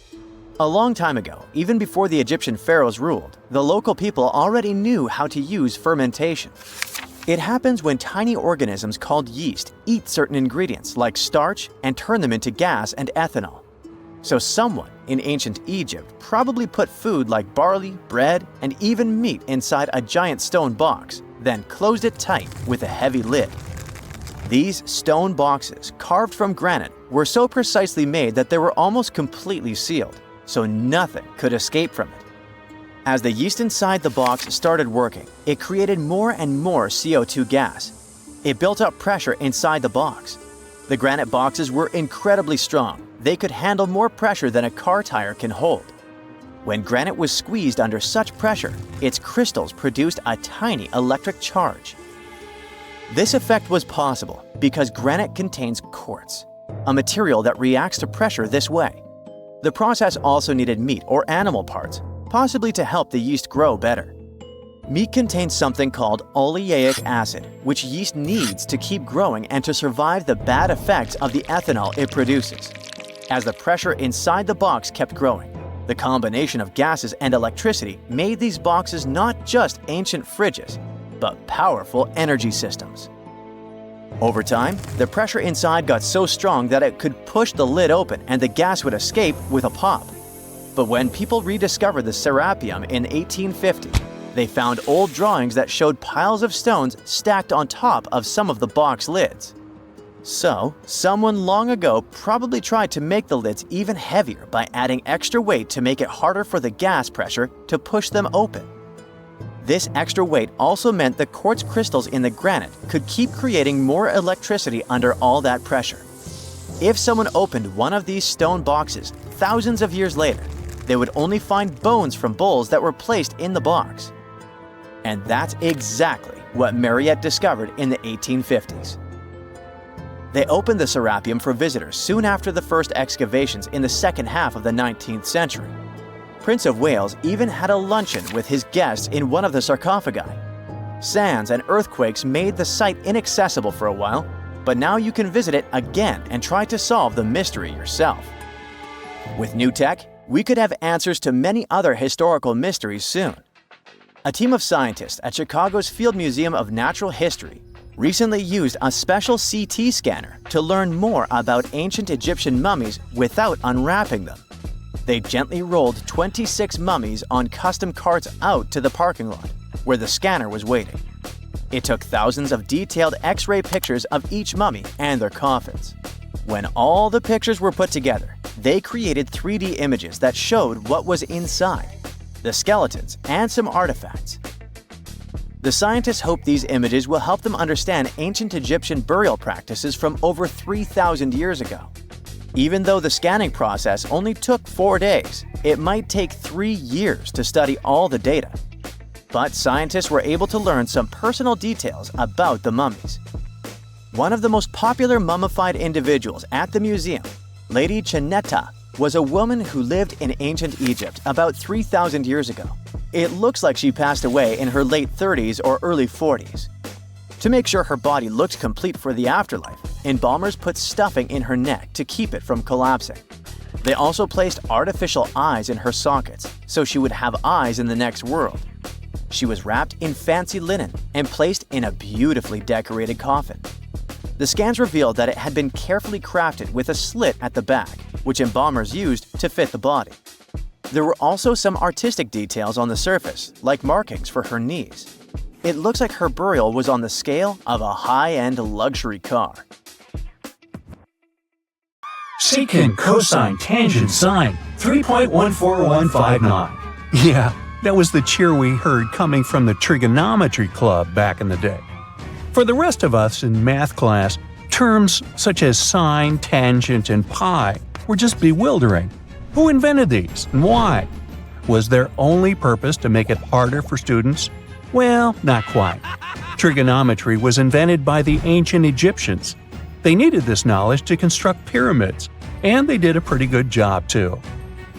A long time ago, even before the Egyptian pharaohs ruled, the local people already knew how to use fermentation. It happens when tiny organisms called yeast eat certain ingredients like starch and turn them into gas and ethanol. So someone in ancient Egypt probably put food like barley, bread, and even meat inside a giant stone box, then closed it tight with a heavy lid. These stone boxes, carved from granite, were so precisely made that they were almost completely sealed, so nothing could escape from it. As the yeast inside the box started working, it created more and more CO2 gas. It built up pressure inside the box. The granite boxes were incredibly strong. They could handle more pressure than a car tire can hold. When granite was squeezed under such pressure, its crystals produced a tiny electric charge. This effect was possible because granite contains quartz, a material that reacts to pressure this way. The process also needed meat or animal parts, possibly to help the yeast grow better. Meat contains something called oleic acid, which yeast needs to keep growing and to survive the bad effects of the ethanol it produces. As the pressure inside the box kept growing, the combination of gases and electricity made these boxes not just ancient fridges, but powerful energy systems. Over time, the pressure inside got so strong that it could push the lid open and the gas would escape with a pop. But when people rediscovered the serapeum in 1850, they found old drawings that showed piles of stones stacked on top of some of the box lids. So, someone long ago probably tried to make the lids even heavier by adding extra weight to make it harder for the gas pressure to push them open. This extra weight also meant the quartz crystals in the granite could keep creating more electricity under all that pressure. If someone opened one of these stone boxes thousands of years later, they would only find bones from bulls that were placed in the box. And that's exactly what Mariette discovered in the 1850s. They opened the serapeum for visitors soon after the first excavations in the second half of the 19th century. Prince of Wales even had a luncheon with his guests in one of the sarcophagi. Sands and earthquakes made the site inaccessible for a while, but now you can visit it again and try to solve the mystery yourself. With new tech, we could have answers to many other historical mysteries soon. A team of scientists at Chicago's Field Museum of Natural History recently used a special CT scanner to learn more about ancient Egyptian mummies without unwrapping them. They gently rolled 26 mummies on custom carts out to the parking lot, where the scanner was waiting. It took thousands of detailed X-ray pictures of each mummy and their coffins. When all the pictures were put together, they created 3D images that showed what was inside, the skeletons, and some artifacts. The scientists hope these images will help them understand ancient Egyptian burial practices from over 3,000 years ago. Even though the scanning process only took 4 days, it might take 3 years to study all the data. But scientists were able to learn some personal details about the mummies. One of the most popular mummified individuals at the museum, Lady Chineta, was a woman who lived in ancient Egypt about 3,000 years ago. It looks like she passed away in her late 30s or early 40s. To make sure her body looked complete for the afterlife, embalmers put stuffing in her neck to keep it from collapsing. They also placed artificial eyes in her sockets, so she would have eyes in the next world. She was wrapped in fancy linen and placed in a beautifully decorated coffin. The scans revealed that it had been carefully crafted with a slit at the back, which embalmers used to fit the body. There were also some artistic details on the surface, like markings for her knees. It looks like her burial was on the scale of a high-end luxury car. Secant, cosine, tangent, sine, 3.14159. Yeah, that was the cheer we heard coming from the trigonometry club back in the day. For the rest of us in math class, terms such as sine, tangent, and pi were just bewildering. Who invented these and why? Was their only purpose to make it harder for students? Well, not quite. Trigonometry was invented by the ancient Egyptians. They needed this knowledge to construct pyramids, and they did a pretty good job too.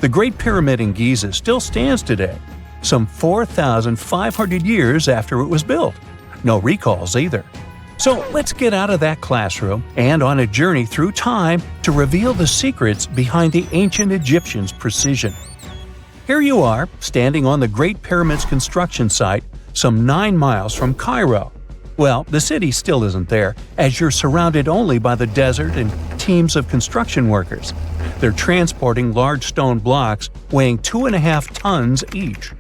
The Great Pyramid in Giza still stands today, some 4,500 years after it was built. No recalls either. So let's get out of that classroom and on a journey through time to reveal the secrets behind the ancient Egyptians' precision. Here you are, standing on the Great Pyramid's construction site some 9 miles from Cairo. Well, the city still isn't there, as you're surrounded only by the desert and teams of construction workers. They're transporting large stone blocks weighing 2.5 tons each.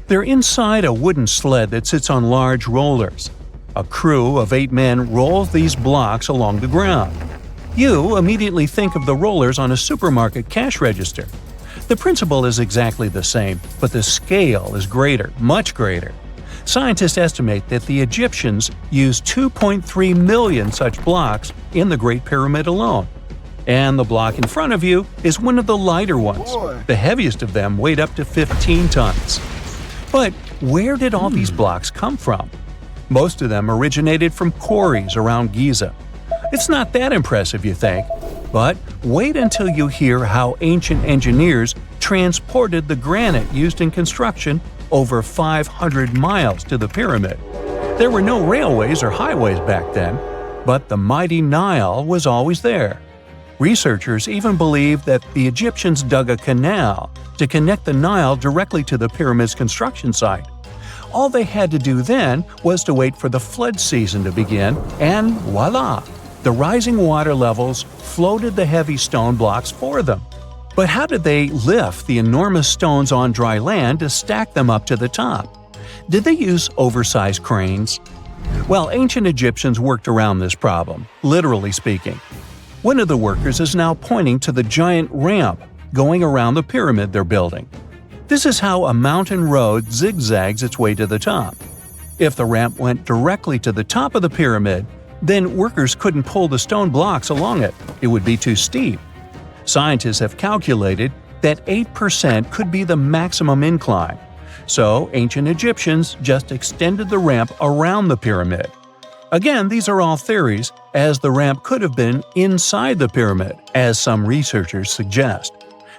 They're inside a wooden sled that sits on large rollers. A crew of 8 men rolls these blocks along the ground. You immediately think of the rollers on a supermarket cash register. The principle is exactly the same, but the scale is greater, much greater. Scientists estimate that the Egyptians used 2.3 million such blocks in the Great Pyramid alone. And the block in front of you is one of the lighter ones. The heaviest of them weighed up to 15 tons. But where did all these blocks come from? Most of them originated from quarries around Giza. It's not that impressive, you think, but wait until you hear how ancient engineers transported the granite used in construction over 500 miles to the pyramid. There were no railways or highways back then, but the mighty Nile was always there. Researchers even believe that the Egyptians dug a canal to connect the Nile directly to the pyramid's construction site. All they had to do then was to wait for the flood season to begin, and voila! The rising water levels floated the heavy stone blocks for them. But how did they lift the enormous stones on dry land to stack them up to the top? Did they use oversized cranes? Well, ancient Egyptians worked around this problem, literally speaking. One of the workers is now pointing to the giant ramp going around the pyramid they're building. This is how a mountain road zigzags its way to the top. If the ramp went directly to the top of the pyramid, then workers couldn't pull the stone blocks along it. It would be too steep. Scientists have calculated that 8% could be the maximum incline. So ancient Egyptians just extended the ramp around the pyramid. Again, these are all theories, as the ramp could have been inside the pyramid, as some researchers suggest.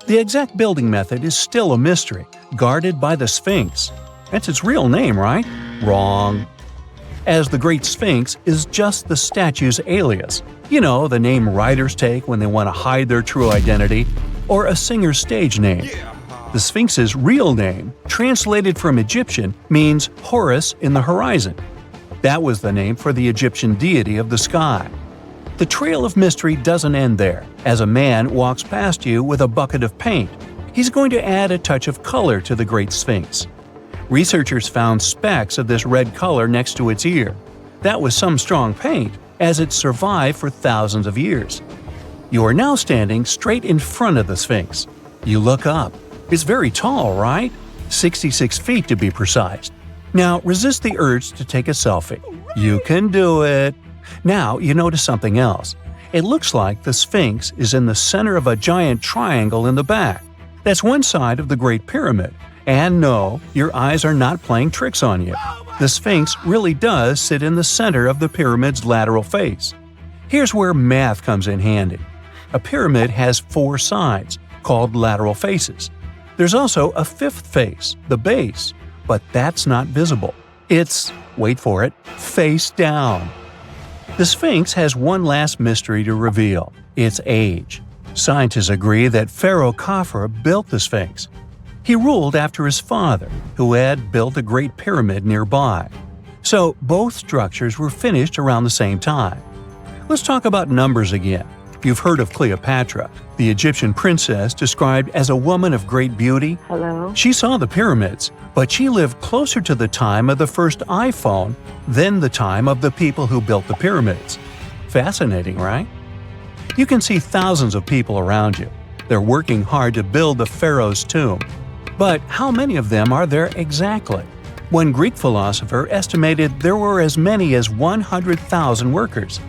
The exact building method is still a mystery, guarded by the Sphinx. That's its real name, right? Wrong. As the Great Sphinx is just the statue's alias. You know, the name writers take when they want to hide their true identity, or a singer's stage name. The Sphinx's real name, translated from Egyptian, means Horus in the horizon. That was the name for the Egyptian deity of the sky. The trail of mystery doesn't end there. As a man walks past you with a bucket of paint, he's going to add a touch of color to the Great Sphinx. Researchers found specks of this red color next to its ear. That was some strong paint, as it survived for thousands of years. You are now standing straight in front of the Sphinx. You look up. It's very tall, right? 66 feet to be precise. Now resist the urge to take a selfie. You can do it. Now you notice something else. It looks like the Sphinx is in the center of a giant triangle in the back. That's one side of the Great Pyramid. And no, your eyes are not playing tricks on you. The Sphinx really does sit in the center of the pyramid's lateral face. Here's where math comes in handy. A pyramid has 4 sides, called lateral faces. There's also a 5th face, the base, but that's not visible. It's, wait for it, face down. The Sphinx has one last mystery to reveal: its age. Scientists agree that Pharaoh Khafre built the Sphinx. He ruled after his father, who had built a great pyramid nearby. So both structures were finished around the same time. Let's talk about numbers again. You've heard of Cleopatra, the Egyptian princess described as a woman of great beauty. Hello? She saw the pyramids, but she lived closer to the time of the first iPhone than the time of the people who built the pyramids. Fascinating, right? You can see thousands of people around you. They're working hard to build the pharaoh's tomb. But how many of them are there exactly? One Greek philosopher estimated there were as many as 100,000 workers.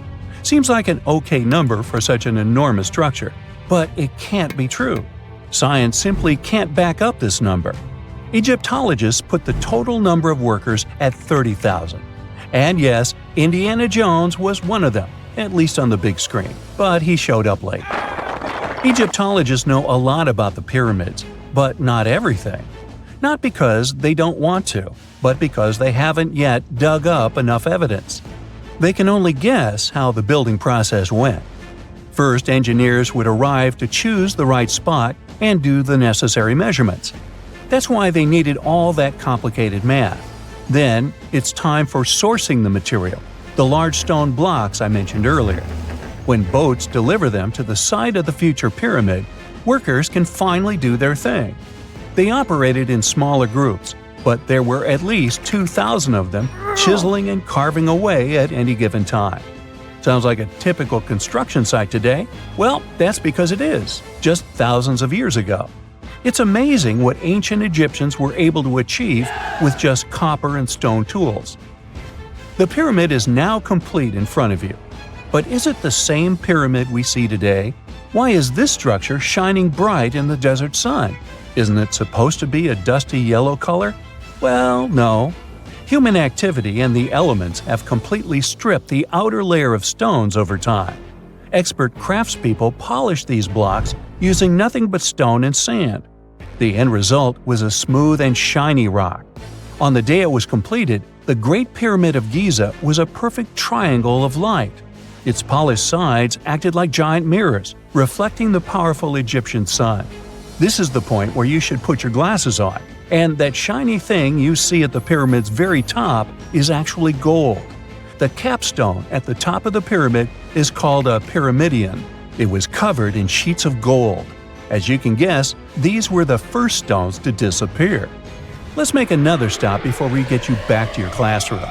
Seems like an okay number for such an enormous structure, but it can't be true. Science simply can't back up this number. Egyptologists put the total number of workers at 30,000. And yes, Indiana Jones was one of them, at least on the big screen, but he showed up late. Egyptologists know a lot about the pyramids, but not everything. Not because they don't want to, but because they haven't yet dug up enough evidence. They can only guess how the building process went. First, engineers would arrive to choose the right spot and do the necessary measurements. That's why they needed all that complicated math. Then, it's time for sourcing the material, the large stone blocks I mentioned earlier. When boats deliver them to the site of the future pyramid, workers can finally do their thing. They operated in smaller groups, but there were at least 2,000 of them chiseling and carving away at any given time. Sounds like a typical construction site today? Well, that's because it is, just thousands of years ago. It's amazing what ancient Egyptians were able to achieve with just copper and stone tools. The pyramid is now complete in front of you. But is it the same pyramid we see today? Why is this structure shining bright in the desert sun? Isn't it supposed to be a dusty yellow color? Well, no. Human activity and the elements have completely stripped the outer layer of stones over time. Expert craftspeople polished these blocks using nothing but stone and sand. The end result was a smooth and shiny rock. On the day it was completed, the Great Pyramid of Giza was a perfect triangle of light. Its polished sides acted like giant mirrors, reflecting the powerful Egyptian sun. This is the point where you should put your glasses on, and that shiny thing you see at the pyramid's very top is actually gold. The capstone at the top of the pyramid is called a pyramidion. It was covered in sheets of gold. As you can guess, these were the first stones to disappear. Let's make another stop before we get you back to your classroom.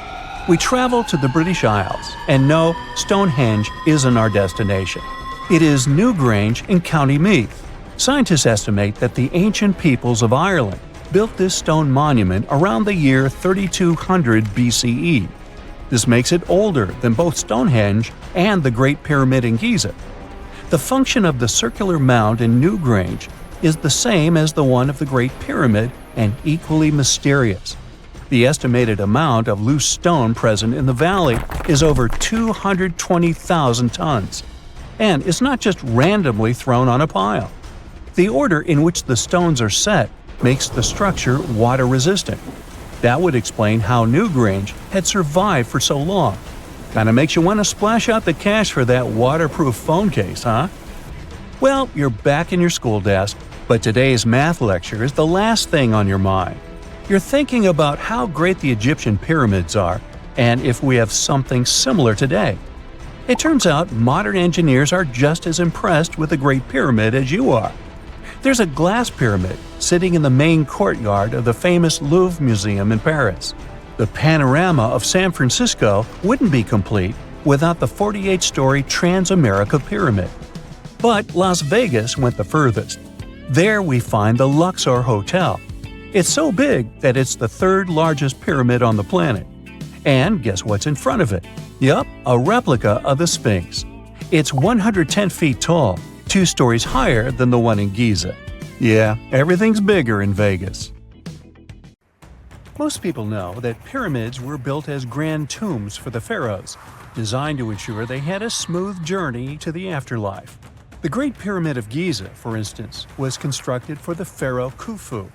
We travel to the British Isles, and no, Stonehenge isn't our destination. It is Newgrange in County Meath. Scientists estimate that the ancient peoples of Ireland built this stone monument around the year 3200 BCE. This makes it older than both Stonehenge and the Great Pyramid in Giza. The function of the circular mound in Newgrange is the same as the one of the Great Pyramid and equally mysterious. The estimated amount of loose stone present in the valley is over 220,000 tons. And it's not just randomly thrown on a pile. The order in which the stones are set makes the structure water-resistant. That would explain how Newgrange had survived for so long. Kinda makes you want to splash out the cash for that waterproof phone case, huh? Well, you're back in your school desk, but today's math lecture is the last thing on your mind. You're thinking about how great the Egyptian pyramids are, and if we have something similar today. It turns out modern engineers are just as impressed with the Great Pyramid as you are. There's a glass pyramid sitting in the main courtyard of the famous Louvre Museum in Paris. The panorama of San Francisco wouldn't be complete without the 48-story Transamerica Pyramid. But Las Vegas went the furthest. There we find the Luxor Hotel. It's so big that it's the third largest pyramid on the planet. And guess what's in front of it? Yup, a replica of the Sphinx. It's 110 feet tall, 2 stories higher than the one in Giza. Yeah, everything's bigger in Vegas. Most people know that pyramids were built as grand tombs for the pharaohs, designed to ensure they had a smooth journey to the afterlife. The Great Pyramid of Giza, for instance, was constructed for the pharaoh Khufu.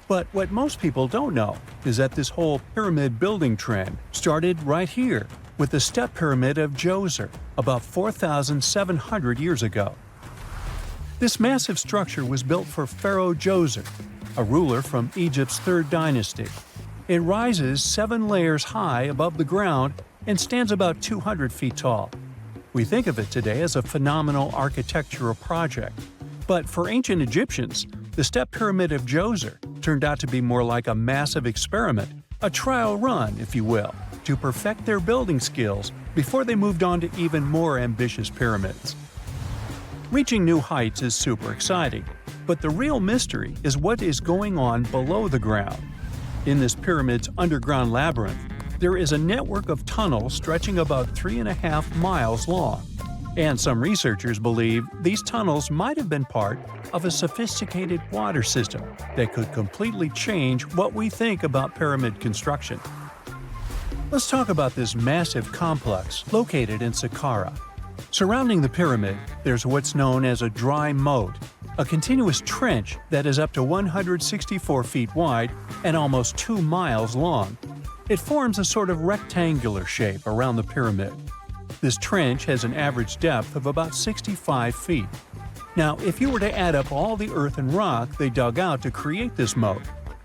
But what most people don't know is that this whole pyramid building trend started right here with the step pyramid of Djoser about 4,700 years ago. This massive structure was built for Pharaoh Djoser, a ruler from Egypt's 3rd dynasty. It rises 7 layers high above the ground and stands about 200 feet tall. We think of it today as a phenomenal architectural project. But for ancient Egyptians, the step pyramid of Djoser turned out to be more like a massive experiment, a trial run, if you will, to perfect their building skills before they moved on to even more ambitious pyramids. Reaching new heights is super exciting, but the real mystery is what is going on below the ground. In this pyramid's underground labyrinth, there is a network of tunnels stretching about 3.5 miles long. And some researchers believe these tunnels might have been part of a sophisticated water system that could completely change what we think about pyramid construction. Let's talk about this massive complex located in Saqqara. Surrounding the pyramid, there's what's known as a dry moat, a continuous trench that is up to 164 feet wide and almost 2 miles long. It forms a sort of rectangular shape around the pyramid. This trench has an average depth of about 65 feet. Now, if you were to add up all the earth and rock they dug out to create this moat,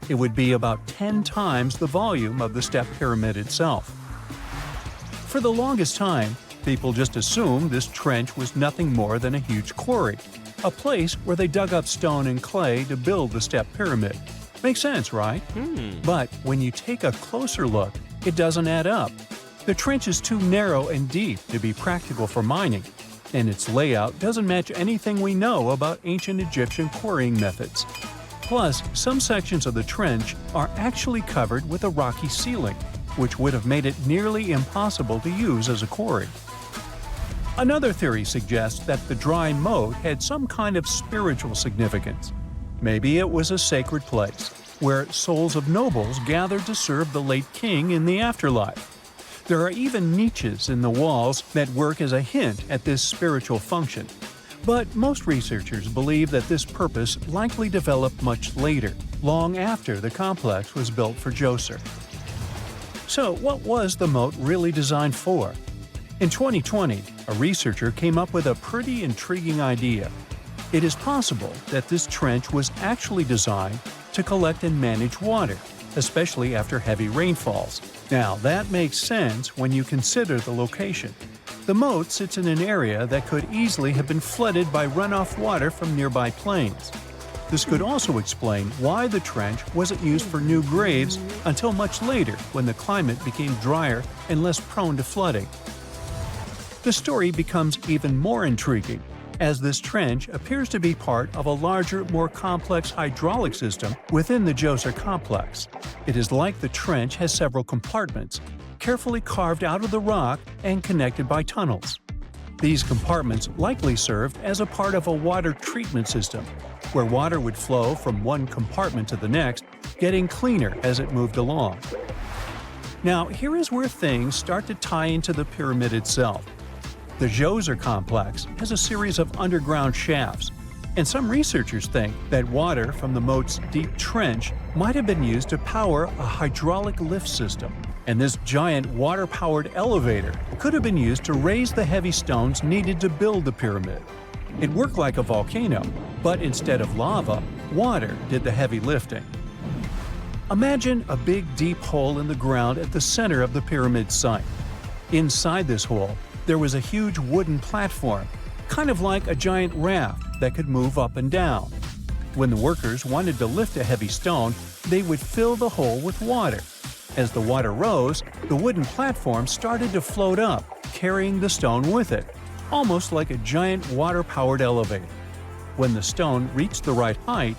it would be about 10 times the volume of the step pyramid itself. For the longest time, people just assumed this trench was nothing more than a huge quarry, a place where they dug up stone and clay to build the step pyramid. Makes sense, right? But when you take a closer look, it doesn't add up. The trench is too narrow and deep to be practical for mining, and its layout doesn't match anything we know about ancient Egyptian quarrying methods. Plus, some sections of the trench are actually covered with a rocky ceiling, which would have made it nearly impossible to use as a quarry. Another theory suggests that the dry moat had some kind of spiritual significance. Maybe it was a sacred place, where souls of nobles gathered to serve the late king in the afterlife. There are even niches in the walls that work as a hint at this spiritual function. But most researchers believe that this purpose likely developed much later, long after the complex was built for Djoser. So, what was the moat really designed for? In 2020, a researcher came up with a pretty intriguing idea. It is possible that this trench was actually designed to collect and manage water, especially after heavy rainfalls. Now, that makes sense when you consider the location. The moat sits in an area that could easily have been flooded by runoff water from nearby plains. This could also explain why the trench wasn't used for new graves until much later when the climate became drier and less prone to flooding. The story becomes even more intriguing, as this trench appears to be part of a larger, more complex hydraulic system within the Djoser complex. It is like the trench has several compartments, carefully carved out of the rock and connected by tunnels. These compartments likely served as a part of a water treatment system, where water would flow from one compartment to the next, getting cleaner as it moved along. Now, here is where things start to tie into the pyramid itself. The Djoser complex has a series of underground shafts, and some researchers think that water from the moat's deep trench might have been used to power a hydraulic lift system, and this giant water-powered elevator could have been used to raise the heavy stones needed to build the pyramid. It worked like a volcano, but instead of lava, water did the heavy lifting. Imagine a big deep hole in the ground at the center of the pyramid site. Inside this hole, there was a huge wooden platform, kind of like a giant raft that could move up and down. When the workers wanted to lift a heavy stone, they would fill the hole with water. As the water rose, the wooden platform started to float up, carrying the stone with it, almost like a giant water-powered elevator. When the stone reached the right height,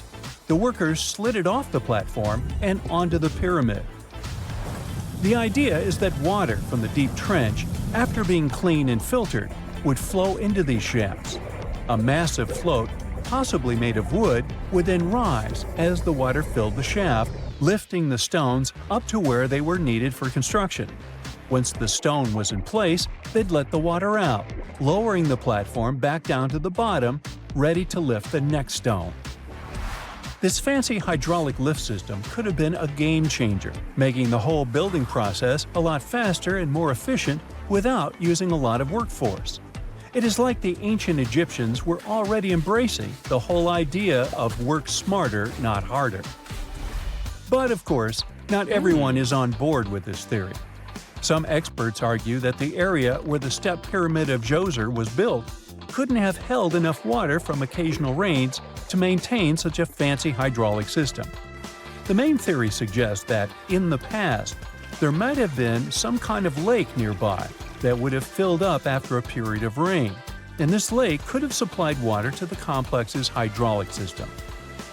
the workers slid it off the platform and onto the pyramid. The idea is that water from the deep trench, after being cleaned and filtered, would flow into these shafts. A massive float, possibly made of wood, would then rise as the water filled the shaft, lifting the stones up to where they were needed for construction. Once the stone was in place, they'd let the water out, lowering the platform back down to the bottom, ready to lift the next stone. This fancy hydraulic lift system could have been a game changer, making the whole building process a lot faster and more efficient without using a lot of workforce. It is like the ancient Egyptians were already embracing the whole idea of work smarter, not harder. But of course, not everyone is on board with this theory. Some experts argue that the area where the step pyramid of Djoser was built couldn't have held enough water from occasional rains to maintain such a fancy hydraulic system. The main theory suggests that, in the past, there might have been some kind of lake nearby that would have filled up after a period of rain, and this lake could have supplied water to the complex's hydraulic system.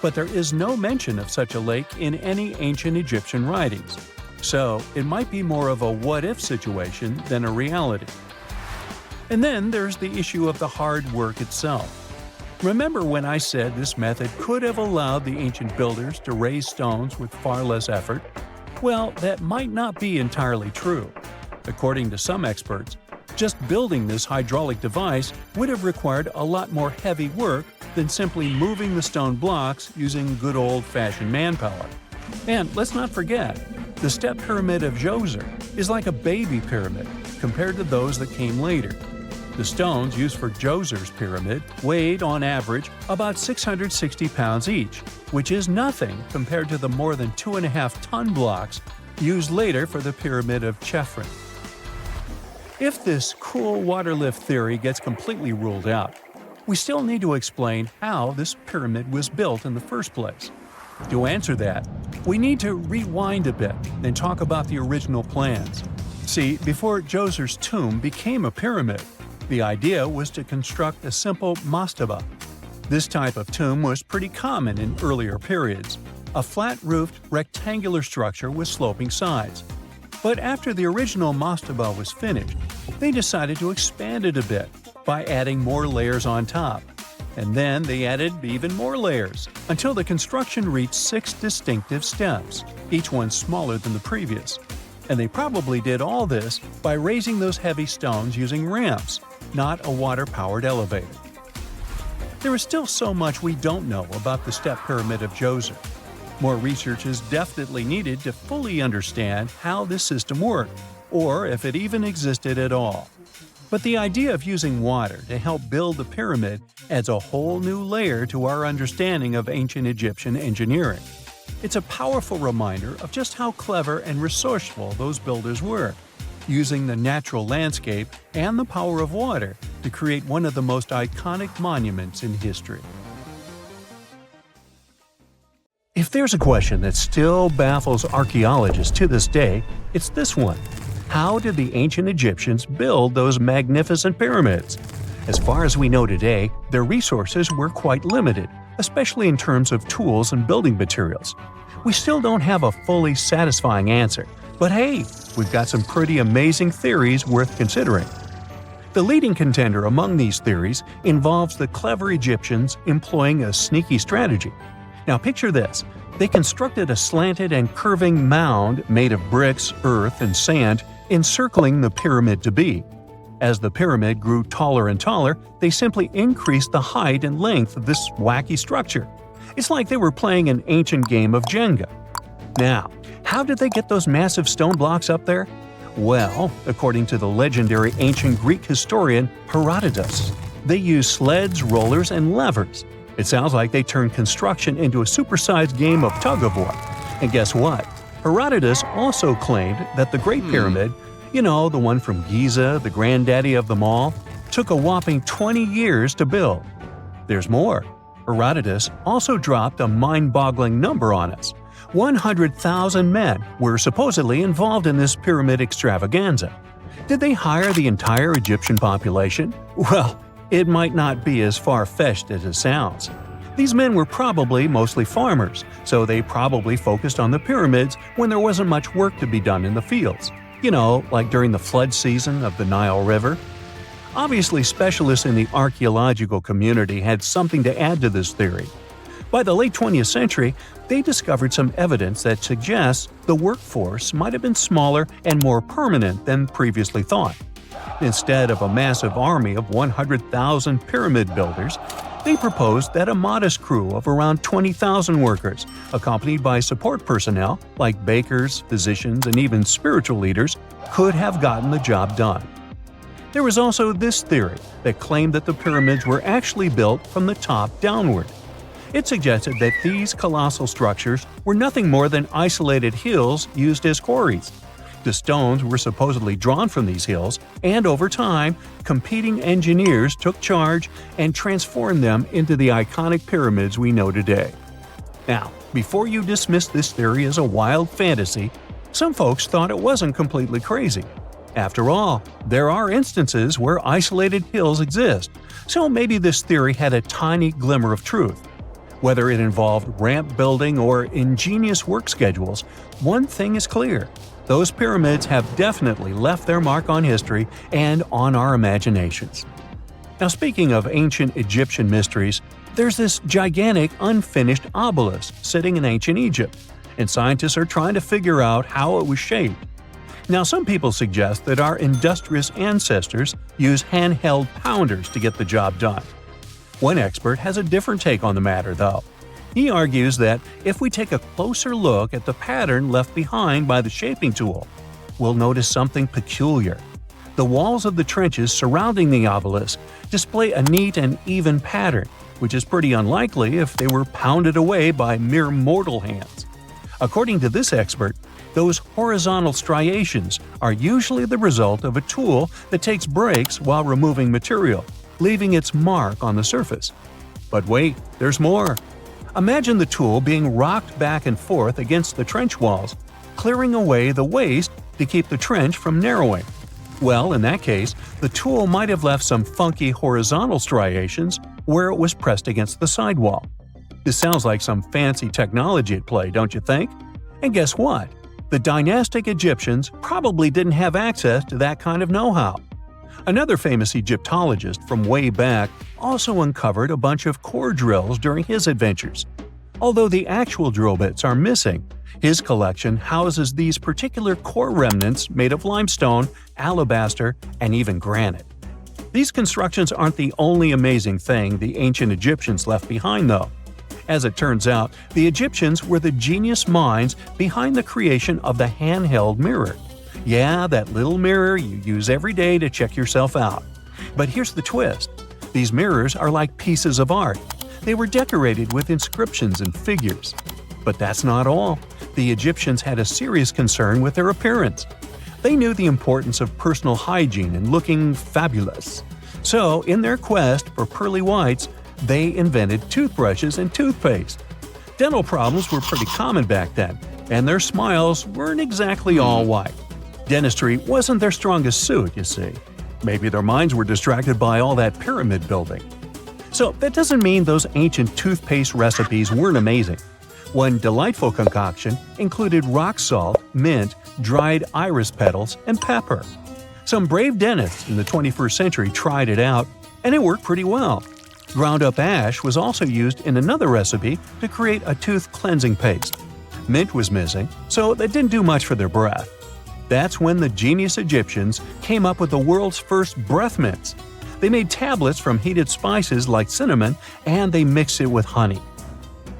But there is no mention of such a lake in any ancient Egyptian writings, so it might be more of a what-if situation than a reality. And then there's the issue of the hard work itself. Remember when I said this method could have allowed the ancient builders to raise stones with far less effort? Well, that might not be entirely true. According to some experts, just building this hydraulic device would have required a lot more heavy work than simply moving the stone blocks using good old-fashioned manpower. And let's not forget, the step pyramid of Djoser is like a baby pyramid compared to those that came later. The stones used for Djoser's pyramid weighed, on average, about 660 pounds each, which is nothing compared to the more than 2.5-ton blocks used later for the pyramid of Chephren. If this cool water lift theory gets completely ruled out, we still need to explain how this pyramid was built in the first place. To answer that, we need to rewind a bit and talk about the original plans. See, before Djoser's tomb became a pyramid, the idea was to construct a simple mastaba. This type of tomb was pretty common in earlier periods, a flat-roofed, rectangular structure with sloping sides. But after the original mastaba was finished, they decided to expand it a bit by adding more layers on top. And then they added even more layers, until the construction reached 6 distinctive steps, each one smaller than the previous. And they probably did all this by raising those heavy stones using ramps, not a water-powered elevator. There is still so much we don't know about the step pyramid of Djoser. More research is definitely needed to fully understand how this system worked, or if it even existed at all. But the idea of using water to help build the pyramid adds a whole new layer to our understanding of ancient Egyptian engineering. It's a powerful reminder of just how clever and resourceful those builders were, using the natural landscape and the power of water to create one of the most iconic monuments in history. If there's a question that still baffles archaeologists to this day, it's this one. How did the ancient Egyptians build those magnificent pyramids? As far as we know today, their resources were quite limited, especially in terms of tools and building materials. We still don't have a fully satisfying answer, but hey, we've got some pretty amazing theories worth considering. The leading contender among these theories involves the clever Egyptians employing a sneaky strategy. Now picture this. They constructed a slanted and curving mound made of bricks, earth, and sand encircling the pyramid to be. As the pyramid grew taller and taller, they simply increased the height and length of this wacky structure. It's like they were playing an ancient game of Jenga. Now, how did they get those massive stone blocks up there? Well, according to the legendary ancient Greek historian Herodotus, they used sleds, rollers, and levers. It sounds like they turned construction into a supersized game of tug-of-war. And guess what? Herodotus also claimed that the Great Pyramid, the one from Giza, the granddaddy of them all, took a whopping 20 years to build. There's more. Herodotus also dropped a mind-boggling number on us. 100,000 men were supposedly involved in this pyramid extravaganza. Did they hire the entire Egyptian population? Well, it might not be as far-fetched as it sounds. These men were probably mostly farmers, so they probably focused on the pyramids when there wasn't much work to be done in the fields. Like during the flood season of the Nile River. Obviously, specialists in the archaeological community had something to add to this theory. By the late 20th century, they discovered some evidence that suggests the workforce might have been smaller and more permanent than previously thought. Instead of a massive army of 100,000 pyramid builders, they proposed that a modest crew of around 20,000 workers, accompanied by support personnel like bakers, physicians, and even spiritual leaders, could have gotten the job done. There was also this theory that claimed that the pyramids were actually built from the top downward. It suggested that these colossal structures were nothing more than isolated hills used as quarries. The stones were supposedly drawn from these hills, and over time, competing engineers took charge and transformed them into the iconic pyramids we know today. Now, before you dismiss this theory as a wild fantasy, some folks thought it wasn't completely crazy. After all, there are instances where isolated hills exist, so maybe this theory had a tiny glimmer of truth. Whether it involved ramp building or ingenious work schedules, one thing is clear. Those pyramids have definitely left their mark on history and on our imaginations. Now, speaking of ancient Egyptian mysteries, there's this gigantic unfinished obelisk sitting in ancient Egypt, and scientists are trying to figure out how it was shaped. Now, some people suggest that our industrious ancestors used handheld pounders to get the job done. One expert has a different take on the matter, though. He argues that if we take a closer look at the pattern left behind by the shaping tool, we'll notice something peculiar. The walls of the trenches surrounding the obelisk display a neat and even pattern, which is pretty unlikely if they were pounded away by mere mortal hands. According to this expert, Those horizontal striations are usually the result of a tool that takes breaks while removing material, leaving its mark on the surface. But wait, there's more. Imagine the tool being rocked back and forth against the trench walls, clearing away the waste to keep the trench from narrowing. Well, in that case, the tool might have left some funky horizontal striations where it was pressed against the sidewall. This sounds like some fancy technology at play, don't you think? And guess what? The dynastic Egyptians probably didn't have access to that kind of know-how. Another famous Egyptologist from way back also uncovered a bunch of core drills during his adventures. Although the actual drill bits are missing, his collection houses these particular core remnants made of limestone, alabaster, and even granite. These constructions aren't the only amazing thing the ancient Egyptians left behind, though. As it turns out, the Egyptians were the genius minds behind the creation of the handheld mirror. Yeah, that little mirror you use every day to check yourself out. But here's the twist. These mirrors are like pieces of art. They were decorated with inscriptions and figures. But that's not all. The Egyptians had a serious concern with their appearance. They knew the importance of personal hygiene and looking fabulous. So, in their quest for pearly whites, they invented toothbrushes and toothpaste. Dental problems were pretty common back then, and their smiles weren't exactly all white. Dentistry wasn't their strongest suit, you see. Maybe their minds were distracted by all that pyramid building. So that doesn't mean those ancient toothpaste recipes weren't amazing. One delightful concoction included rock salt, mint, dried iris petals, and pepper. Some brave dentists in the 21st century tried it out, and it worked pretty well. Ground-up ash was also used in another recipe to create a tooth cleansing paste. Mint was missing, so that didn't do much for their breath. That's when the genius Egyptians came up with the world's first breath mints. They made tablets from heated spices like cinnamon, and they mixed it with honey.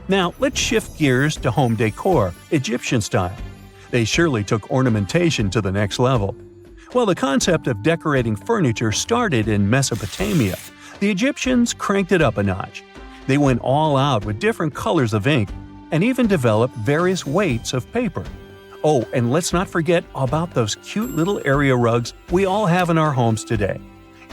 Now, let's shift gears to home decor, Egyptian style. They surely took ornamentation to the next level. While the concept of decorating furniture started in Mesopotamia, the Egyptians cranked it up a notch. They went all out with different colors of ink and even developed various weights of paper. Oh, and let's not forget about those cute little area rugs we all have in our homes today.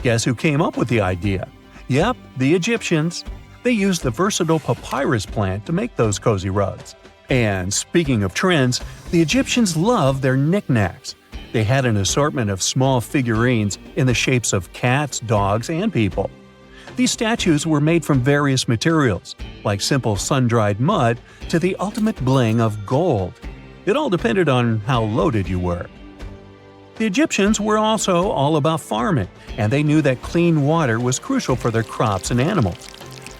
Guess who came up with the idea? Yep, the Egyptians. They used the versatile papyrus plant to make those cozy rugs. And speaking of trends, the Egyptians loved their knickknacks. They had an assortment of small figurines in the shapes of cats, dogs, and people. These statues were made from various materials, like simple sun-dried mud to the ultimate bling of gold. It all depended on how loaded you were. The Egyptians were also all about farming, and they knew that clean water was crucial for their crops and animals.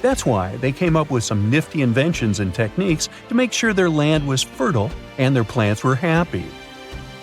That's why they came up with some nifty inventions and techniques to make sure their land was fertile and their plants were happy.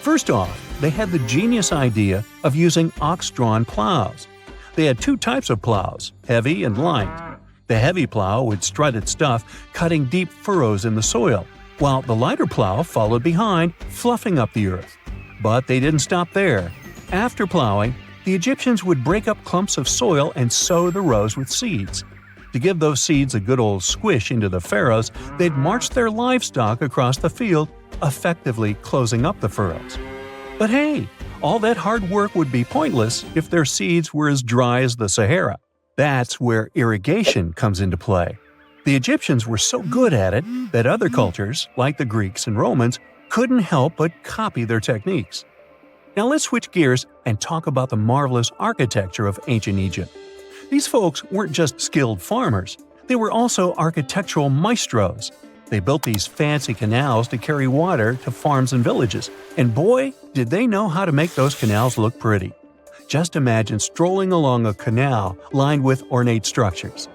First off, they had the genius idea of using ox-drawn plows. They had two types of plows, heavy and light. The heavy plow would strut its stuff, cutting deep furrows in the soil, while the lighter plow followed behind, fluffing up the earth. But they didn't stop there. After plowing, the Egyptians would break up clumps of soil and sow the rows with seeds. To give those seeds a good old squish into the furrows, they'd march their livestock across the field, effectively closing up the furrows. But hey, all that hard work would be pointless if their seeds were as dry as the Sahara. That's where irrigation comes into play. The Egyptians were so good at it that other cultures, like the Greeks and Romans, couldn't help but copy their techniques. Now let's switch gears and talk about the marvelous architecture of ancient Egypt. These folks weren't just skilled farmers, they were also architectural maestros. They built these fancy canals to carry water to farms and villages, and boy, did they know how to make those canals look pretty. Just imagine strolling along a canal lined with ornate structures.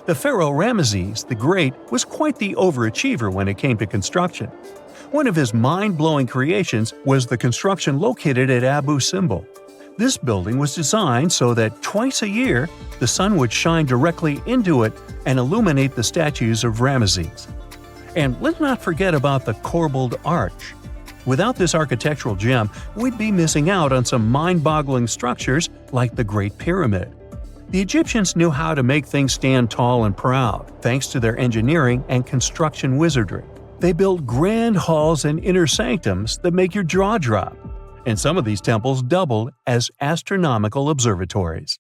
The pharaoh Ramesses the Great was quite the overachiever when it came to construction. One of his mind-blowing creations was the construction located at Abu Simbel. This building was designed so that twice a year, the sun would shine directly into it and illuminate the statues of Ramesses. And let's not forget about the corbelled arch. Without this architectural gem, we'd be missing out on some mind-boggling structures like the Great Pyramid. The Egyptians knew how to make things stand tall and proud, thanks to their engineering and construction wizardry. They built grand halls and inner sanctums that make your jaw drop, and some of these temples doubled as astronomical observatories.